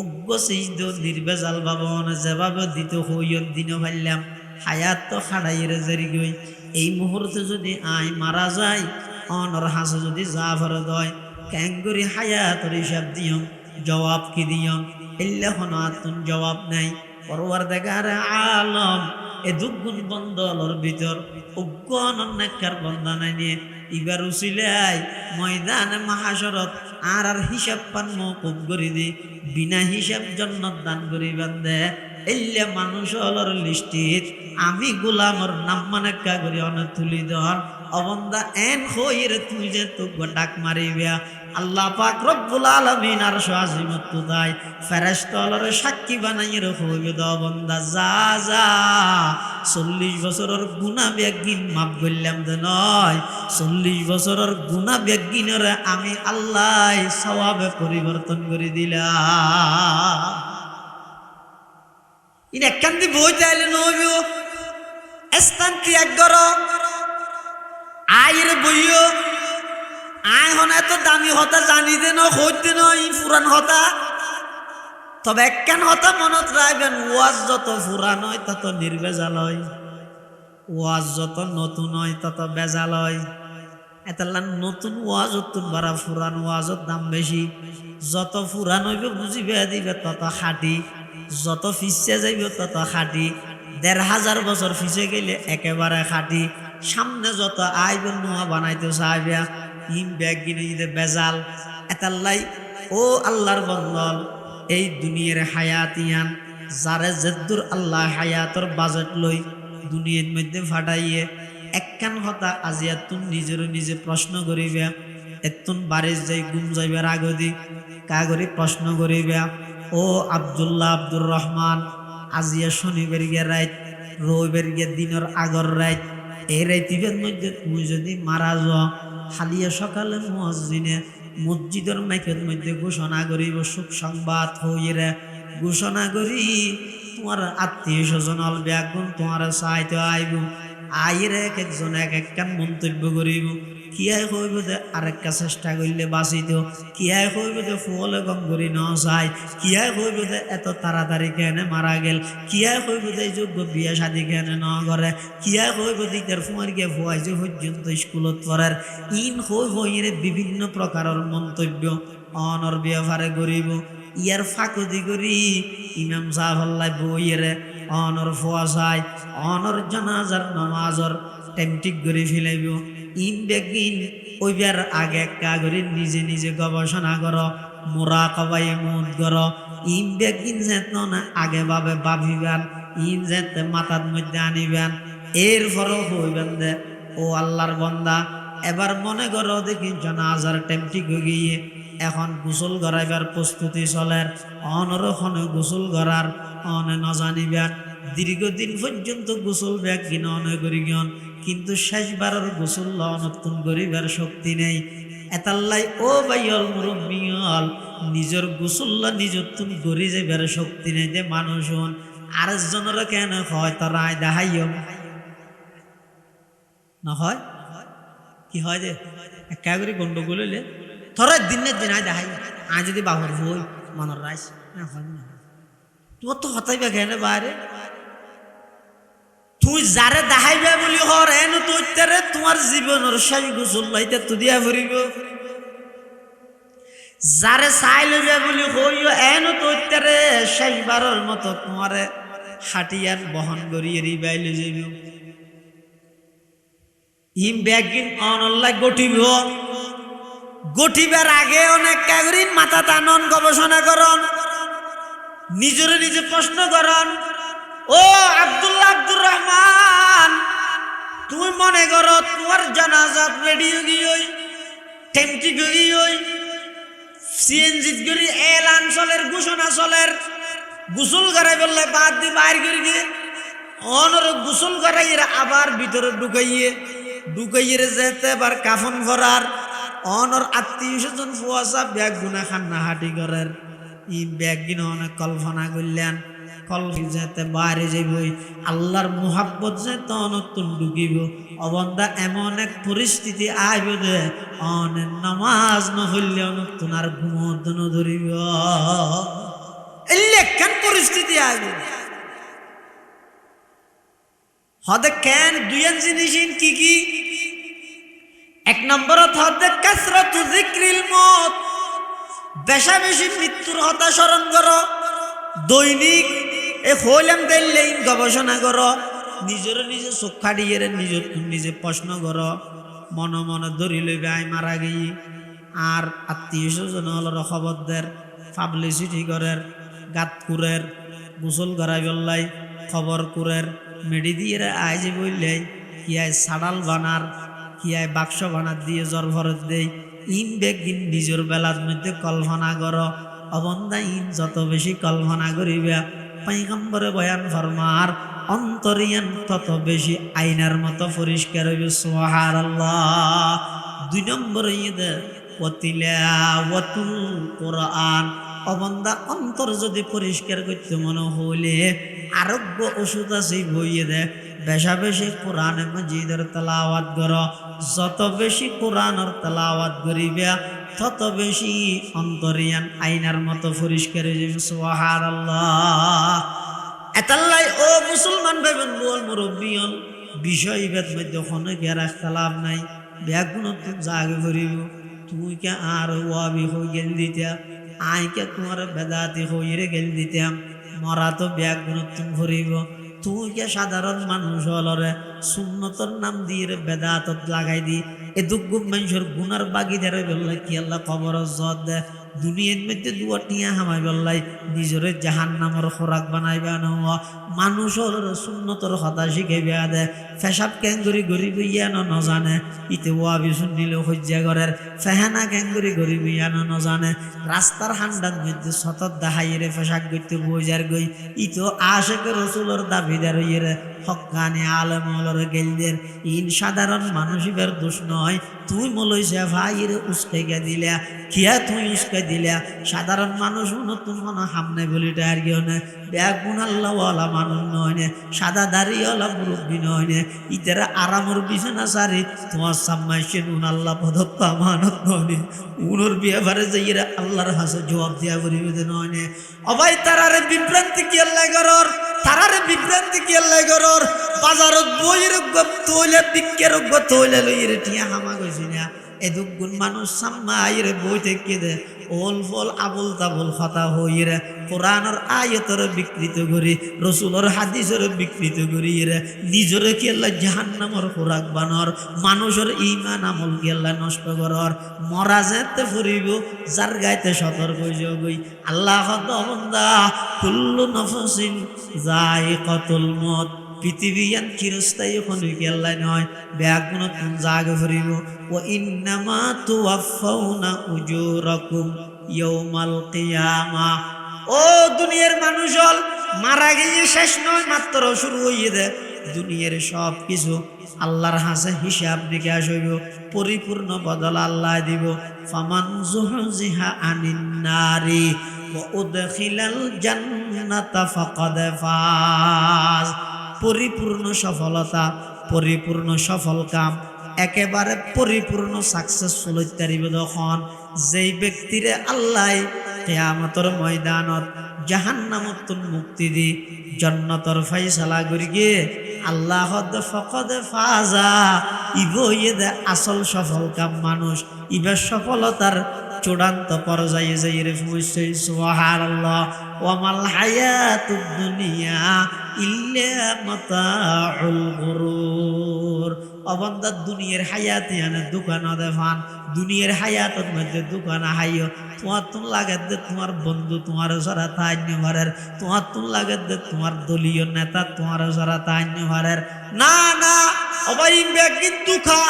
অজ্ঞ সিজদ নির্বেজাল বাবন জবাব দিত হইয়ন দিন ফাইলাম হায়াত তো খাড়াইয়ের জারি গই এই মুহূর্তে যদি আয় মারা যায় অনর হাসে যদি জাফর দয় ক্যাঙ্গুরি হায়াতর হিসাব দিও জবাব কি দিও এল্লা হন আতুন জবাব নাই পরওয়ারদিগার আলম এ দুগুণ বন্দলর ভিতর উগ্গন অন্যাকার বন্দা নাই নিয়ে ইবার উসিলাই ময়দানে মাহাশরত আর হিসাব পান মকুব করি দি বিনা হিসাব জন্নত দান করিবেন দে এল্লা মানুষ হলর লিস্টিত আমি গোলামর নাম মানে কাগরি অনে তুলি দন অবন্দা এন হইরে তুই যে তো ডাক মারিবিয়া আল্লাহ পাক রব্বুল আলামিন আর আজিমত তুদাই ফেরেশতার সাক্ষী বানাইয়ে হইবে দ বন্দা যা যা 40 বছরের গুনাহ বেগিন মাফ করলাম দে নয় 40 বছরের গুনাহ বেগিনের আমি আল্লাহ সওয়াবে পরিবর্তন করে দিলাম ইনে কান্দি বই চাইলে নইও স্থান ত্যাগ করো আইরে বইও আয় হন এত দামি হতা জানি দে ন হইতে নয় পুরান হতা তবে একখান হতা মনত রাখবেন ওয়াজ যত পুরান হয় তত নির্বেজাল হয় ওয়াজ যত নতুন হয় তত বেজাল হয় এতাল্লা নতুন ওয়াজ তুন বারা পুরান ওয়াজের দাম বেশি যত পুরান হইবে বুঝিবে দিবে তত খাটি যত ফিসে যাইবে তত খাটি ১৫০০ বছর ফিসে গেলে একেবারে খাটি সামনে যত আইবে নোয়া বানাইতে চাইবে ইম ব্যাগ কিনে দিতে বেজাল এতাল্লাই ও আল্লাহর বন্দল এই দুনিয়ার হায়াতিয়ান যারে যেদুর আল্লাহ হায়াতর বাজেট লই দুনিয়ার মধ্যে ফাটাইয়ে একখান হতা আজিয়া তুন নিজের নিজে প্রশ্ন করিবে এতুন বাড়ির যাই গুম যাইবার আগদি কাগরি প্রশ্ন করিবে ও আব্দুল্লাহ আব্দুর রহমান আজিয়া শনিবার গিয়ে রাত রবিবার গিয়ে দিনের আগর রাত এই রাতিবের মধ্যে তুমি যদি মারা যাও হালিয়া সকালে মুয়াজ্জিনে মসজিদের মাইকের মধ্যে ঘোষণা করিব সুখ সংবাদ হইরে ঘোষণা করি তোমার আত্মীয় স্বজন অলবে একগুণ তোমার চাইতে আইব আইরে এক একজন এক একখান মন্তব্য করিব কিয়াই হইব যে আরেকটা চেষ্টা করলে বাঁচিত কিয়াই হইব যে ফুলে গম করি ন চাই কিয়াই হইব যে এত তাড়াতাড়ি কেনে মারা গেল কিয়াই হইব যে যোগ্য বিয়া শাদী কেনে ন করে কিয়াই হইব দিকের ফুয়ার গিয়ে ফুয়াই যে পর্যন্ত স্কুলত পড়ার ইন হইরে বিভিন্ন প্রকারের মন্তব্য অনর ব্যবহারে করিব ইয়ার ফাঁকদি করি ইমাম সাহাবাল্লাহ বইয়েরে অনর ফুয়া চাই অনর জানাজার নামাজর টেমটিক করে ফেলাইব ইন বেগিন ওইবার আগে কাগরি নিজে নিজে গবেষণা করো মুরাকাবাই মুদ করো ইন বেগিন যেত না আগে ভাবে ভাবিবেন ইন যেতে মাথার মধ্যে আনিবেন এরপরও হইবেন দে ও আল্লাহর বন্দা এবার মনে করো দেখি জানাজার টেমটিক হয়ে গিয়ে এখন গোসল করাইবার প্রস্তুতি চলের অনরক্ষণে গোসল করার অনে ন জানিবেন দীর্ঘদিন পর্যন্ত গোসল ব্যাগ কিনে অনে করি গিয়ন কিন্তু শেষবারের গোসল নতুন করিবার শক্তি নেই এতাল্লাই ও ভাইয়ল মুরব্বিয়ল নিজের গোসল্লা নিজের তুন গড়ি যাইবার শক্তি নেই যে মানুষ হন আরেকজনের কেন হয় তারা আয় দেখাইও না হয় কি হয় যে একা করে গন্ডগোল হইলে থর দিনের দিন আয় দেখাই আয় যদি বাবর হই মনের রাইস না হয় না তোমার তো হতাইবা কেন বাইরে তুই যারে দেখাইবে বলি হর এন তোরে তোমার জীবনের শেষ গোসল লাইতে তো দিয়া ফুরিব যারে চাই লইবে বলি হইও এন তোরে শেষবারের মতো তোমারে হাটিয়ান বহন করিয়ে রিবাই লই যাইব ইম ব্যাগিন অনলাই গঠিবার আগে অনেক কাগরিন মাথা টানন গবেষণা করন নিজের নিজে প্রশ্ন করন ও আব্দুল্লাহ আব্দুর রহমান তুমি মনে করো তোমার জানাজাত রেডি গিয়ে টেমটি গিয়ে সিএনজি গড়ি এলান চলের ঘোষণা চলের গোসল করাই বললে বাদ দিয়ে বাইর করে গিয়ে অনর গোসল করাই আবার ভিতরে ঢুকাইয়ে যেতে আবার কাফন ভরার অনর আত্মীয় স্বজন ফুয়াশা ব্যাগ গুনা খান্না হাঁটি করার ই ব্যাগ কিনে অনেক কল্পনা করলেন যেতে বাইরে যাইবই আল্লাহর মুহাব্বত যেতে অনতুন ঢুকিব অবন্দা এমন এক পরিস্থিতি আইব যে অনেক নামাজ নহলে অনতুন আর ঘুমোদ্দন ধরিব এলেখান পরিস্থিতি আইব হদে কেন দুইয়ের জিনিস কি কি? এক নম্বরত হদে কাসরাতু যিকরিল মউত, বেশা বেশি মৃত্যুর হতা স্মরণ করো। দৈনিক এ হইলাম দিল্লি গবেষণা করো, নিজের নিজে চোখা দিয়ে নিজের নিজে প্রশ্ন করো, মনে মনে ধরি লইবে আই মারা গেই। আর আত্মীয় স্বজন হলোর খবরদের পাবলিসিটি করের, গাত কুরের, গোসল করাই বললাই, খবর কুরের, মেডি দিয়ে আই যে বললে কি আয় সাডাল বানার, কি আয় বাক্স বানার দিয়ে জ্বর ভরত দেই। ইন বেগিন নিজের বেলার মধ্যে কল্পনা করো। অবন্দা ইন যত বেশি কল্পনা করিবে, পয়গম্বরে বয়ান ফরমার অন্তরিয়ান তত বেশি আইনার মতো পরিষ্কার হইবে। সুবহানাল্লাহ। দুই নম্বর ঈদে ওয়াতিলাওয়াতুল কোরআন। অবন্দা অন্তর যদি পরিষ্কার করতে মনে হইলে আরোগ্য ওষুধ আছে বইয়ে দে, বেশা বেশি কোরআনে মাজিদের তেলাওয়াত করো। যত বেশি কোরআনের তেলাওয়াত করিবে তত বেশি অন্তরিয়ান আইনার মতো পরিষ্কার হয়ে যাবে। সুবহানাল্লাহ। এতাল্লাই ও মুসলমান ভাই বন্ধু মুরব্বী হল, বিষয় ভেদ মধ্যে ওখানে গিয়ে রাখতে লাভ নাই। ব্যাগুণ তুমি জাগে করিব, তুই কে আর ওয়াবি হয়ে গেল দিতা, আই কে তোমার বেদাতি হইরে গেল দিতাম। মরা তো ব্যাগুণ তুমি করিব, তুই কে সাধারণ মানুষ হলরে সুন্নতর নাম দিয়ে বেদাতত লাগাই দি। এ দুঃখ মানুষের গুনার বাগিদারে বললাই কি আল্লাহ খবর জত দে। দুনিয়ার মধ্যে দুয়া টিয়া হামাই বললাই নিজরে জাহান নামর খোরাক বানাইবা নেওয়া। মানুষের সুন্নতর হতা শিখাইবা দে। ফেসাব ক্যাঙ্গুরি গরিব ইয়ানো ন জানে, ইতে ওয়াবি শুনিলে হজ্জা ঘরের ফেহানা ক্যাঙ্গুরি গরিব ইয়ানো ন জানে। রাস্তার হান্ডার মধ্যে সতত দেখাইরে ফেসাক গইতে বইজার গই, ইতো আশেকে রসুলোর দাবিদার ইয়েরে হকানি আলেম হলরে গেলদের। ইন সাধারণ মানুষের দোষ নয়। তুই মলইছে ভাইরে উস্কে গে দিলা, খিয়া তুই উস্কে দিলা। সাধারণ মানুষ নতুন মনে হামনে বলিটা আর কেউ নে, ব্যাগুন আল্লাহওয়ালা মানুষ নয় নে, সাদা দাড়িওয়ালা মুরব্বী নয় নে। ইতারা আরামর বিছানা সারি তোমার সাম্মাইছে নুন আল্লাহ প্রদত্ত আমানত নয় নে। উনোর বিয়েবারে যাইরা আল্লাহর হাসে জবাব দিয়া করিবে নয় নে। অবাই তারারে বিভ্রান্তি কি আল্লাহ করর, তারারে বিভ্রান্তি কি আল্লাহ করর। বাজারত বইয়ের তৈলে বিক্কের তৈলে লইরে টিয়া হামা গেছি না। এদুগুণ মানুষ সাম্মাইরে বই থেকে দে ওল ফল আবুল তাবুল কথা হইরে কোরআনের আয়াতের বিকৃত করি, রসুলের হাদিসের বিকৃত করি রে নিজরে কি আল্লাহ জাহান্নামের খোরাক বানর, মানুষের ঈমান আমল কি আল্লাহ নষ্ট করর। মরা যেতে ফুরিব যার গাইতে সতর্ক হইয়া গই। আল্লাহ বান্দা কুল্লু নফসিন যায়িকাতুল মউত, পৃথিবীয়ান চিরস্থায়ী কোনো কি আল্লাহ নয়, ব্যাগুণ তুমি জাগে ফুরিব। ও ইন্নামা তুওয়াফাউনা উজুরাকুম ইয়াউমাল কিয়ামা। ও দুনিয়ার মানুষ হল, মারা গিয়ে শেষ নয়, মাত্র শুরু হইয়ে দে। দুনিয়ার সব কিছু আল্লাহর হাসে হিসাব নিকাশ হইব, পরিপূর্ণ বদল আল্লাহ দিব। ফামান যুহজিহা আনিন নারি ওয়া উদখিলাল জান্নাতা ফাকাদ ফাজ। পরিপূর্ণ সফলতা, পরিপূর্ণ সফল কাম, একেবারে পরিপূর্ণ সাকসেসফুল হইতারিব তখন যেই ব্যক্তিরে আল্লাহ কিয়ামতের ময়দানত জাহান্নামত মুক্তি দি জান্নাতের ফয়সালা করি গিয়ে আল্লাহ ফাকাদ ফাজা। ইবইয়ে দে আসল সফল কাম মানুষ, ইবে সফলতার চূড়ান্ত পর্যায়ে যাইরে পৌঁছে। সুবহানাল্লাহ। ওয়া মাল হায়াতুদ দুনিয়া ইল্লা মাতাউল গুরুর। অবন্দা দুনিয়ার হায়াতে আনে দোকান দেফান, দুনিয়ার হায়াতের মধ্যে দোকান হাইও। তোমার তুম লাগে দে তোমার বন্ধু তোমার সারা তাইন্য ঘরের, তোমার তুম লাগে দে তোমার দলীয় নেতা তোমার সারা তাইন্য ঘরের। না না অবাই ইমব্যাগিন দুখা,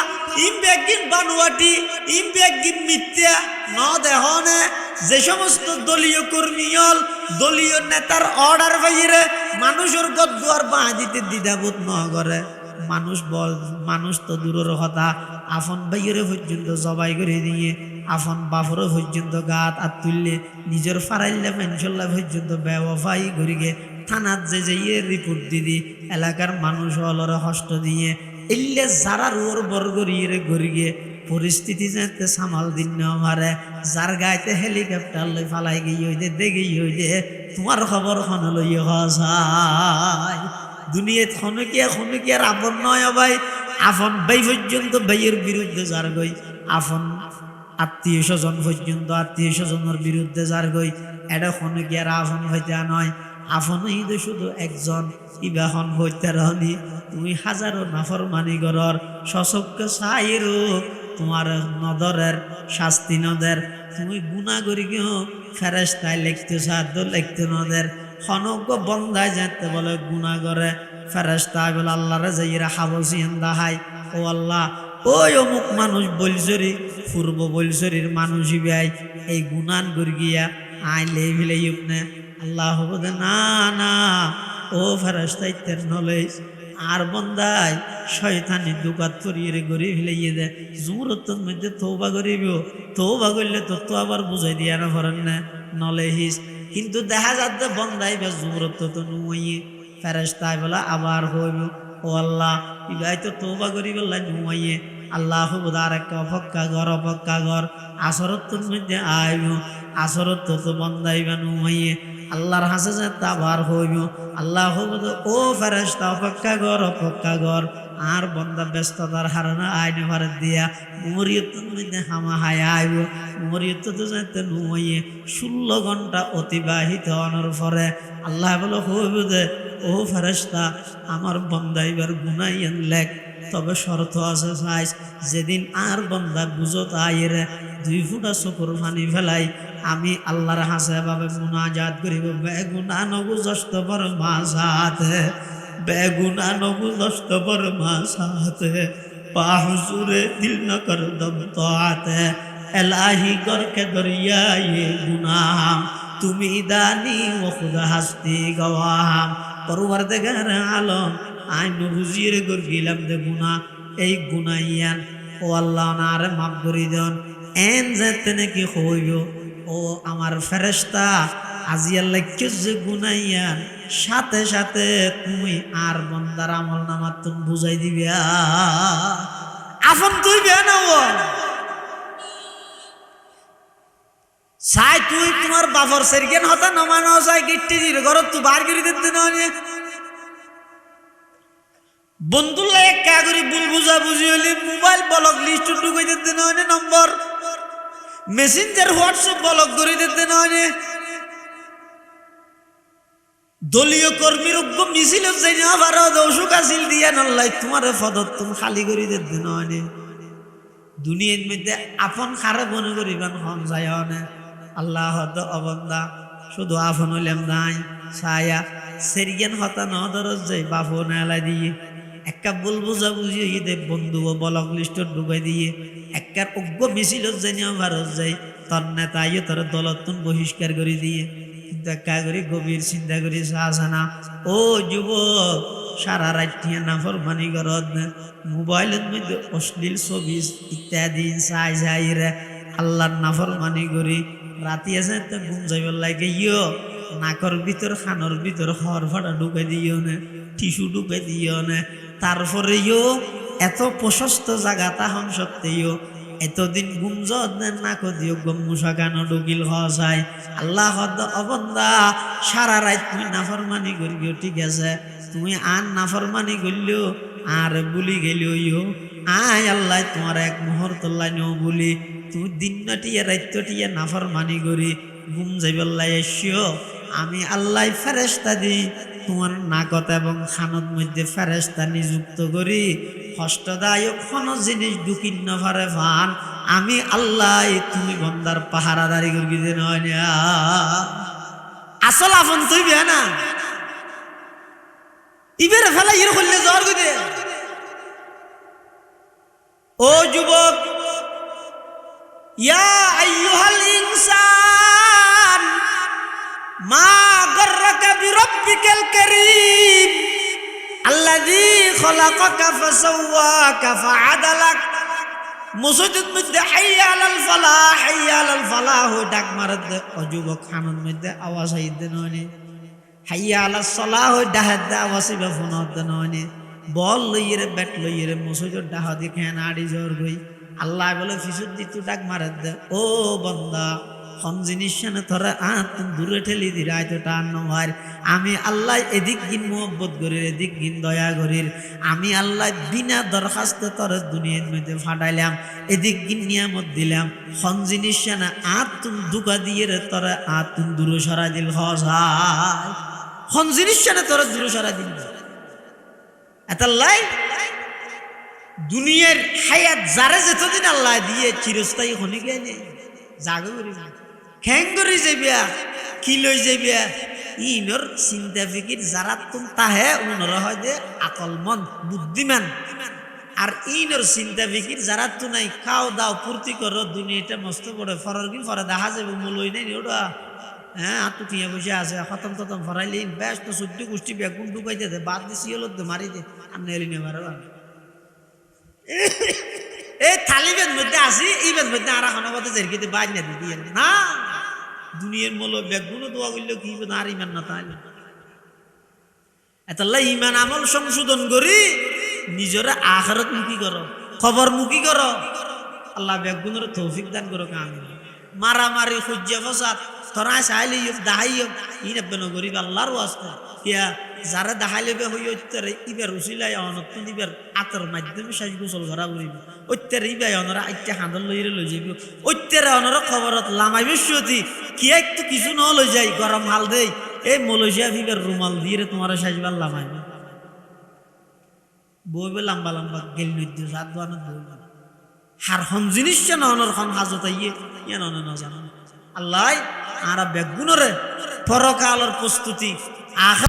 ইমব্যাগিন বানুয়াটি, ইমব্যাগিন মিথ্যা ন দেহনে। যে সমস্ত দলীয় কর্মী হল, দলীয় নেতার অর্ডার বাইরে মানুষের গদ্দুয়ার বাঁ দিতে দ্বিধাবোধ ন করে। মানুষ তো দূরের কথা, আফন বাইরে পর্যন্ত জবাই করে দিয়ে, আফন বাফরও পর্যন্ত গাত আর তুললে, নিজের ফারাইল্লা মেনশল্লা পর্যন্ত ব্যবসায়ী ঘুরিগে থানাত যে রিপোর্ট দিদি এলাকার মানুষ হলরে হস্ত দিয়ে এলে যারা রোর বর্গরিয়ে ঘুরিগে পরিস্থিতি যাতে সামাল দিন আমারে। যার গাইতে হেলিকপ্টার লই ফালাই গিয়ে হইতে দেখি হইতে তোমার খবর খন লইয়ে হসাই। দুনিয়াত খনকিয়ার আপন নয় ভাই, আপন ভাই পর্যন্ত ভাইয়ের বিরুদ্ধে যার গই, আপন আত্মীয় স্বজন পর্যন্ত আত্মীয় স্বজনের বিরুদ্ধে যার গই, এটা খনকিয়ার আপন হইতে নয়। আপন হইতে শুধু একজন, ইবাহন হইতে রহনি তুমি হাজারো নাফরমানি গরর সশক্য সাইরো তোমার নদরের শাস্তি নদের, তুমি গুণা করি গিয়েও ফেরেশতায় লিখতে সাধ্য লিখতে নদের, খনক বন্দায় যেতে বলে গুণা করে ফেরেশতায় বলে আল্লাহরে যাইরা হাবসিয়ান দাহাই, ও আল্লাহ ওই অমুক মানুষ বলছরি পূর্ব বলছরির মানুষই ভাই এই গুণান করি গিয়া আইলে ভিলে ইবনে আল্লাহ বলে না না ও ফেরেশতাইতের নলেজ আর বন্দায় শয়তানি দুকাত করিয়ে গড়ি ফেলাইয়ে দেয় জুমরতর মধ্যে তৌবা করিব, তৌবা করলে তো আবার বুঝাই দিয়া না পারেন না নলে হিস, কিন্তু দেখা যাচ্ছে বন্দাই বা জুমরত তো নুমাইয়ে ফেরেশতায় বলা আবার হইব, ও আল্লাহ ইবাই তো তৌবা করি বললাই নুমাইয়ে আল্লাহ হুবদার একটা অপক্কা ঘর আসরতর মধ্যে আইব, আসরত তো বন্দাইবা নুমাইয়ে আল্লাহর হাসে যাতে আবার হইব, আল্লাহ ও ফেরেশতা অপেক্ষা কর আর বন্দা ব্যস্ততার হারানা আইনে ভারত দিয়া মরিয়তের মধ্যে হামা হায় আইব, মরিয়ত তো যাতে নুমাইয়ে 16 ঘন্টা অতিবাহিত হওয়ার পরে আল্লাহ বলে হইব দে ও ফেরেশতা আমার বন্দা এবার গুনাইয়েন লেখ, তবে শর্ত আছে চাইস যেদিন আর বন্দা বুঝত আইরে 2 ফুটা চকুর পানি ফেলাই আমি আল্লাহর হাসে ভাবে মুনাজাত করিব, বেগুনা নবুজস্ত পর মাসাতে বেগুনা নবুজস্ত পর মাসাতে পাহুসুরে দিল ন কর দম তোআতে এলাহি করকে দরিয়া ये গুনাহ তুমি দানি ও খুদা হাস্তি গওয়াম, পরওয়ারদিগার আলম আই নবুজির গর গিলাম দে গুনাহ এই গুনাইয়ান ও আল্লাহ নারে মাফ করি দেন এন যেতে নাকি হইব, ও আমার ফেরেশতা আজি আল্লাহ যে গুনাইয়ান সাথে সাথে তুমি আর বন্দার আমল নামা তুমি বুঝাই দিবি আপন তুই বেনা চাই তুই তোমার বাপর সেরগেন হতা নমানো চাই গিট্টি দির ঘরত তুই বার করে দিতে না বন্ধুল্লা এক কাগরি ভুল বুঝা বুঝি হলি মোবাইল ব্লক লিস্ট ঢুকাই দিতে না নম্বর মেসেঞ্জার হোয়াটসঅ্যাপ ব্লক করে দিতে না দলীয় কর্মীর উগ্র মিছিল যাই না পারো দৌসুক আসিল দিয়া নল্লাই তোমার পদত তুমি খালি করে দিতে না দুনিয়ার মধ্যে আপন খারে মনে করিবান হন যায় না আল্লাহ অবন্দা শুধু আপন হইলাম নাই ছায়া সেরিয়ান হতা ন দরজ যাই বাপু নেলাই দিয়ে একটা বল বুঝা বুঝিয়ে দে বন্ধু ব্লক লিস্ট ঢুকাই দিয়ে একটা উগ্র মিছিল যাই না ভারত যাই তোর নেতা ইয়ে তোর দলতন বহিষ্কার করে দিয়ে দেখা করি গভীর চিন্তা করি সাহানা ও যুবক সারা রাত নাফরমানি করত মোবাইলের মধ্যে অশ্লীল ছবি ইত্যাদি চাই যাই রে আল্লাহর নাফরমানি করি রাতি আছে ঘুম যাইবার লাগে ইয় নাকর ভিতর খানোর ভিতর হর ফাটা ঢুকাই দিও না টিস্যু ঢুকাই দিও না তারপরে ইয় এত প্রশস্ত জায়গা তাহন সত্ত্বেও এতদিন গুঞ্জত নাকো দিও গম্মুসা কেন ঢুকিল হসাই আল্লাহ অবন্দা সারা রাত তুমি নাফরমানি করিও ঠিক আছে তুমি আর নাফরমানি করলেও আর বুলি গেলেও ইও আয় আল্লাহ তোমার এক মুহূর্ত লাইনেও বলি তুমি দিনটিয়ে রাত্যটিয়ে নাফরমানি করি ঘুম যাইবল্লাই এসিও আমি আল্লাহ ফেরেশতা দিই তোমার নাকত এবং খানত মধ্যে ফেরেশতা নিযুক্ত করি কষ্টদায়ক কোনো জিনিস ঢুকিন না পারে ফান আমি আল্লাহ তুমি বন্দার পাহারাদারি করি দে নয় আসল আপন তুই বে না ইবের ফেলা ইর করলে জ্বর গদে ও যুবক ইয়া আইয়ুহাল ইনসান মা গররাকা বিরাব্বিকাল কারীম আল্লাযী খলাকাকা ফাসাওয়াকা ফাআদালাক মুসজিদ মধ্যে হাইয়া আলাল ফালাহ ডাক মারত ও যুবক খানের মধ্যে আওয়াজ হইতে নয় হাইয়া আলাস সালাহ ডাহাত দে আওয়াজ বা ফোন হতে নয় বল লইরে ব্যাট লইরে মুসজিদ ডাহা দেখে নাড়ি জোর গই আল্লাহ বলে ফিসুদ্দি তু ডাক মারত দে ও বান্দা কোন জিনিস না তোরা দূরে ঠেলি দিরা তো টান নয় আমি আল্লাহ এদিক গিন মোহব্বত করির এদিক গিন দয়া করির আমি আল্লাহ বিনা দরখাস্তে তোর দুনিয়ার মধ্যে ফাটাইলাম এদিক গিন নিয়ামত দিলাম কোন জিনিস না তুমি দুকা দিয়ে রে তোরা তুমি দূরে সরা দিল হসাই কোন জিনিস না তোরা দূরে সরা দিল এত লাই দুনিয়ার হায়াত যারে যেতদিন আল্লাহ দিয়ে চিরস্থায়ী হনি গে নেই জাগো করি খ্যাং করি যাবিয়া কি লই যাবিয়া ইনর চিন্তা ফিকির যারা তুম তাহে উনরা হয় যে আকল মন বুদ্ধিমান আর ইনর চিন্তা ফিকির যারা তু নাই খাও দাও পূর্তি করো দুনিয়াটা মস্ত বড় ফরার কি ফরা দেখা যাবে মূলই নাই ওটা হ্যাঁ আতু টিয়া বসে আছে খতম ততম ফরাইলি বেশ তো সদ্য গোষ্ঠী বেগুন ঢুকাইতে দে বাদ দিছি হলো তো মারি দে আমি এলি নেবার এই থালিবের মধ্যে আসি এইবের মধ্যে আর এখন মধ্যে জেরকিতে বাজ না দিয়ে না দুনিয়ার মূল বেগুনও দোয়া করলেও কি আর ইমান না তাহলে এতাল্লাহ ইমান আমল সংশোধন করি নিজের আখিরাত মুখী করো খবর মুখী করো আল্লাহ বেগুনের তৌফিক দান করো আমি মারামারি খুঁজে ফসাদ তোরা চাইলে দাহাই ইন গরিব আল্লাহর ওয়াস্তে ইয়া যারা দেখাইলে হই ওইতারে ইবার উচিলাই অনত ইবার আতর মাধ্যমে সাজ গোসল করা করিব ওইতারে ইবাই অনরা আইটা হাঁদর লইরে লই যাইব ওইতারে অনরা খবরত লামাই বেশি কি একটু কিছু ন লই যাই গরম হাল দেই এই মলেশিয়া ফিবার রুমাল দিয়ে তোমার সাজবার লামাইবে বইবে লম্বা লম্বা গেল নদ্য সাত বানো বইবে হার হন জিনিস না অনর খন হাজত আইয়ে ইয়ান অন না জানো আল্লাহ আর বেগুনরে পরকালের প্রস্তুতি আখ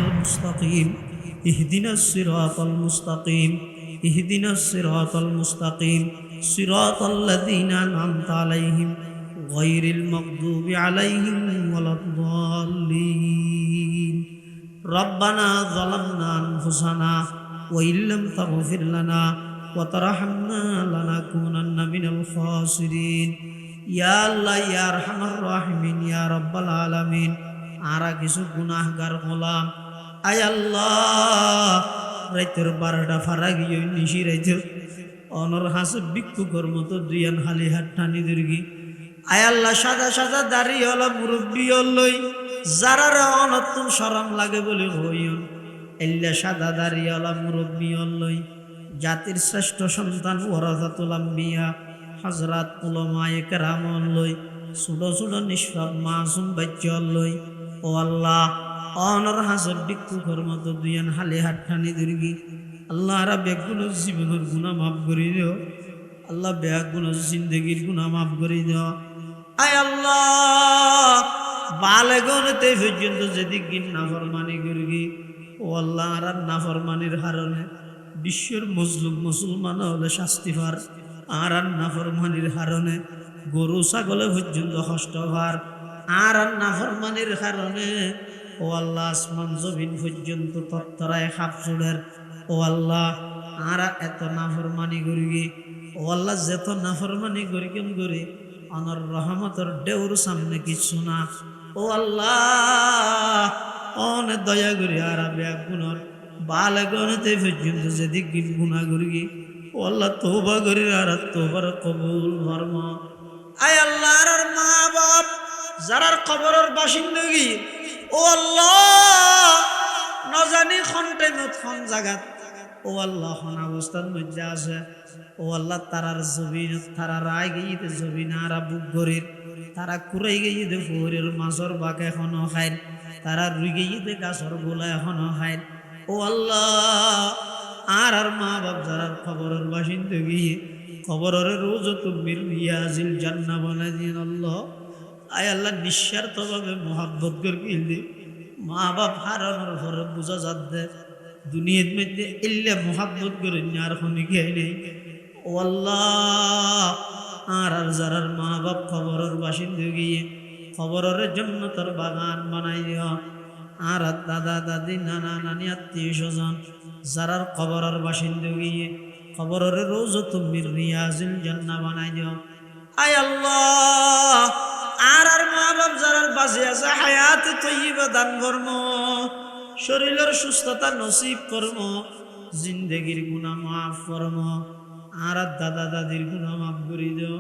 المستقيم اهدنا الصراط المستقيم اهدنا الصراط المستقيم صراط الذين أنعمت عليهم غير المغضوب عليهم ولا الضالين ربنا ظلمنا أنفسنا وإن لم تغفر لنا وترحمنا لنكونن من الخاسرين يا الله يا أرحم الراحمين يا رب العالمين আরা কিছু গুনাহগার হলাম আয় আল্লাহ রাইতের 12টা ফারা গিয়ে নিশি রাইতে অনর হাসে ভিক্ষুকের মতো দুইয়ান হালি হাত টানি দুর্গি আয় আল্লাহ সাদা সাদা দাড়ি হলো মুরব্বী হলই যারা অনতুন শরম লাগে বলে হইন এল্লা সাদা দাড়ি হলো মুরব্বী হলই জাতির শ্রেষ্ঠ সন্তান ওয়ারাসাতুল আম্বিয়া হযরত উলামায়ে কেরাম হলই ছোট ছোট নিষ্পাপ মাসুম বাচ্চা হলই ও আল্লাহ অনর হাসর ভিক্ষুকের মতো দুইয়ান হালি হাত টানি দুর্গি আল্লাহ রা বেগুন জীবনের গুনাহ মাফ করে দিও আল্লাহ বেগুন জিন্দেগির গুনাহ মাফ করে দিও আয় আল্লাহ বালেগনতে পর্যন্ত যেদিক গিন নাফরমানি করগি ও আল্লাহ আর নাফরমানির কারণে বিশ্বের মজলুম মুসলমান হলে শাস্তি পার আর নাফরমানির কারণে গরু ছাগলে পর্যন্ত কষ্ট পার আর নাফরমানির কারণে ও আল্লাহ আসমান জমিন পর্যন্ত তত্তরায় খাপ চুড়ের ও আল্লাহ আর এত নাফরমানি করগি ও আল্লাহ যেত নাফরমানি করি কেম করি অনর রহমতর ডেউর সামনে কিছু না ও আল্লাহ অনে দয়া করি আর বেগুনর বালেগনতে পর্যন্ত যেদিক গিন গুনাহ করি ও আল্লাহ তওবা করি আর তওবার কবুল ফরমা আয় আল্লাহ আর মা বাপ যারার কবরের বাসিন্দগি ও আল্লাহ নজানি খন্টে মত খন জাগাত ও আল্লাহ খন অবস্থার মধ্যে আছে ও আল্লাহ তারার জমিন তারা রায় গিয়ে জমিন আর বুক গরির তারা কুড়াই গিয়ে দে ফুরের মাছর বাক এখনো খায় তারা রুই গিয়ে দে গাছর গোলা এখনো খায় ও আল্লাহ আর মা বাপ যারার খবরের বাসিন্দা গিয়ে কবরের রওজাতুম মির রিয়াজিল জান্নাহ বানাই দিন আল্লাহ। আয় আল্লাহ নিঃস্বার্থভাবে মোহাব্বত করে গিলদি মা বাপ হারানোর পরে বোঝা যাচ্ছে দুনিয়ার মধ্যে ইল্লে মোহাব্বত করে আর কোনো খেয়ে নেই। ও আল্লাহ, আর যারার মা বাপ খবরের বাসিন্দা গিয়ে খবরের জন্য তোর বাগান বানাই দিও। আর দাদা দাদি নানা নানি আত্মীয় স্বজন যারার খবরের বাসিন্দা গিয়ে খবরের রওজাতুম মির রিয়াজিল জান্নাহ বানাই দিও। আয় আল্লাহ, আর মা বাপ যারার বাঁচে আছে হায়াত তৈয়বা দান কর্ম, শরীরের সুস্থতা নসিব কর্ম, জিন্দেগির গুনাহ মাফ কর্ম। আর দাদা দাদির গুনাহ মাফ করে দিও,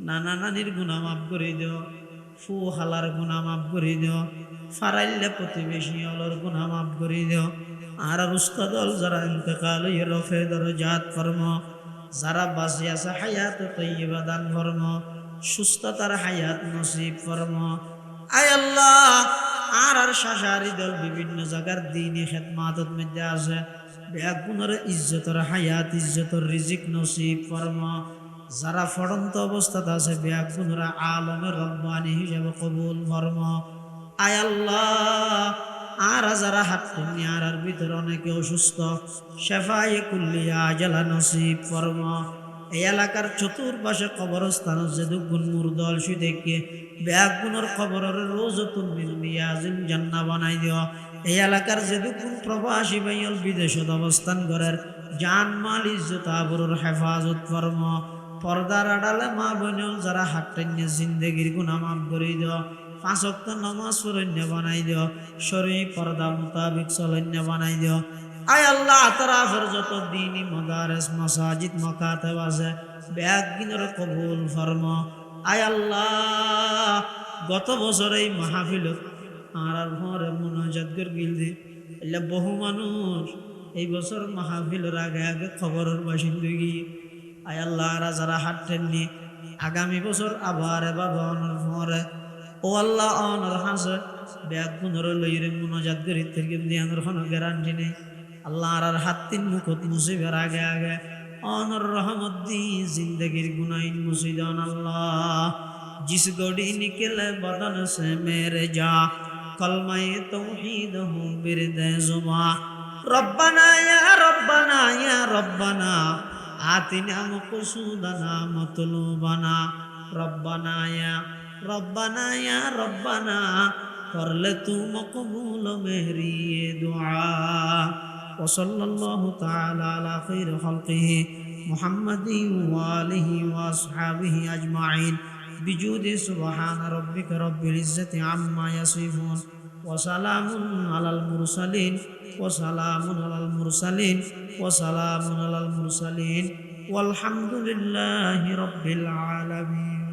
নানা নানির গুনাহ মাফ করে দিও, ফু হালার গুনাহ মাফ করে দিও, ফারাইল্লে প্রতিবেশী অলর গুনাহ মাফ করে দিও। আর উস্তাদল যারা ইন্তেকাল হয়ে রফে দরজাত কর্ম, যারা বাঁচে আছে হায়াত তৈয়বা দান কর্ম, সুস্থতার হায়াত নসিব কর্ম। আয় আল্লাহ, আর শাশারি দল বিভিন্ন জায়গার দিনই খেদমাতত মধ্যে আছে, বেগুনের ইজ্জতর হায়াত ইজ্জতর রিজিক নসিব কর্ম। যারা ফড়ন্ত অবস্থাতে আছে বেগুনরা আলমের রব্বানি হিসেবে কবুল কর্ম। আয় আল্লাহ, আর যারা হাত টেনে আর ভিতরে অনেকে অসুস্থ, শেফায়ে কুল্লিয়া জালা নসিব কর্ম। এই এলাকার চতুর্পাশে কবরস্থান যেদু গুনমুর দল সুদেরকে বেগুনের খবরের রওজাতুম মির রিয়াজিল জান্নাহ বানাই দিও। এই এলাকার যেদু কোন প্রবাসী ভাইয়ল বিদেশত অবস্থান করার জান মাল ইজ্জত আবরুর হেফাজত কর্ম। পর্দার আড়ালে মা বোনল যারা হাত টেনে জিন্দেগির গুনাহ মাফ করে দিও, 5 ওয়াক্ত নামাজ পড়ন্য বানাই দিও, শরীর পর্দা মোতাবিক চলন্য বানাই দিও। আয় আল্লাহ, আতরাফের যত দিনী মাদারেস মাসাজিদ মাকাতেব আছে বেগুনের কবুল ফরম। আয় আল্লাহ, গত বছর এই মাহফিলত আর ঘরে মুনাজাত করে গিলদি এলে বহু মানুষ এই বছর মাহফিলের আগে আগে খবরের বাসিন্দা গিয়ে আয় আল্লাহ আর যারা হাত টেননি আগামী বছর আবার বাবা অনর ফরে ও আল্লাহ অনর হাসে বেগুনের লইরে মুনাজাত করে থেকে দিয়ানোর কোনো গ্যারান্টি নেই। আল্লাহ আর হাত তিন মুখত মুসিবের আগে আগে অনর রহমত দি জিন্দগির গুনাইন মুসিদান। আল্লাহ, जिस गोड़ी निकले बदन से मेरे जा कलमाए तौहीद हूँ बिरदे जुबा रब्बना या रब्बना आतिना मक़सूदना मतलूबना रब्बना या रब्बना कर ले तू मक़बूल मेरी ये दुआ। वसल्लल्लाहु ताला अला खैर खल्क़िही मुहम्मदी व आलिही व अस्हाबिही अजमाइन बिजूदि सुबहान रब्बिक रब्बिल इज्जति अम्मा यसिफून व सलामुन अलल मुरसलीन वल्हम्दुलिल्लाहि रब्बिल आलमीन।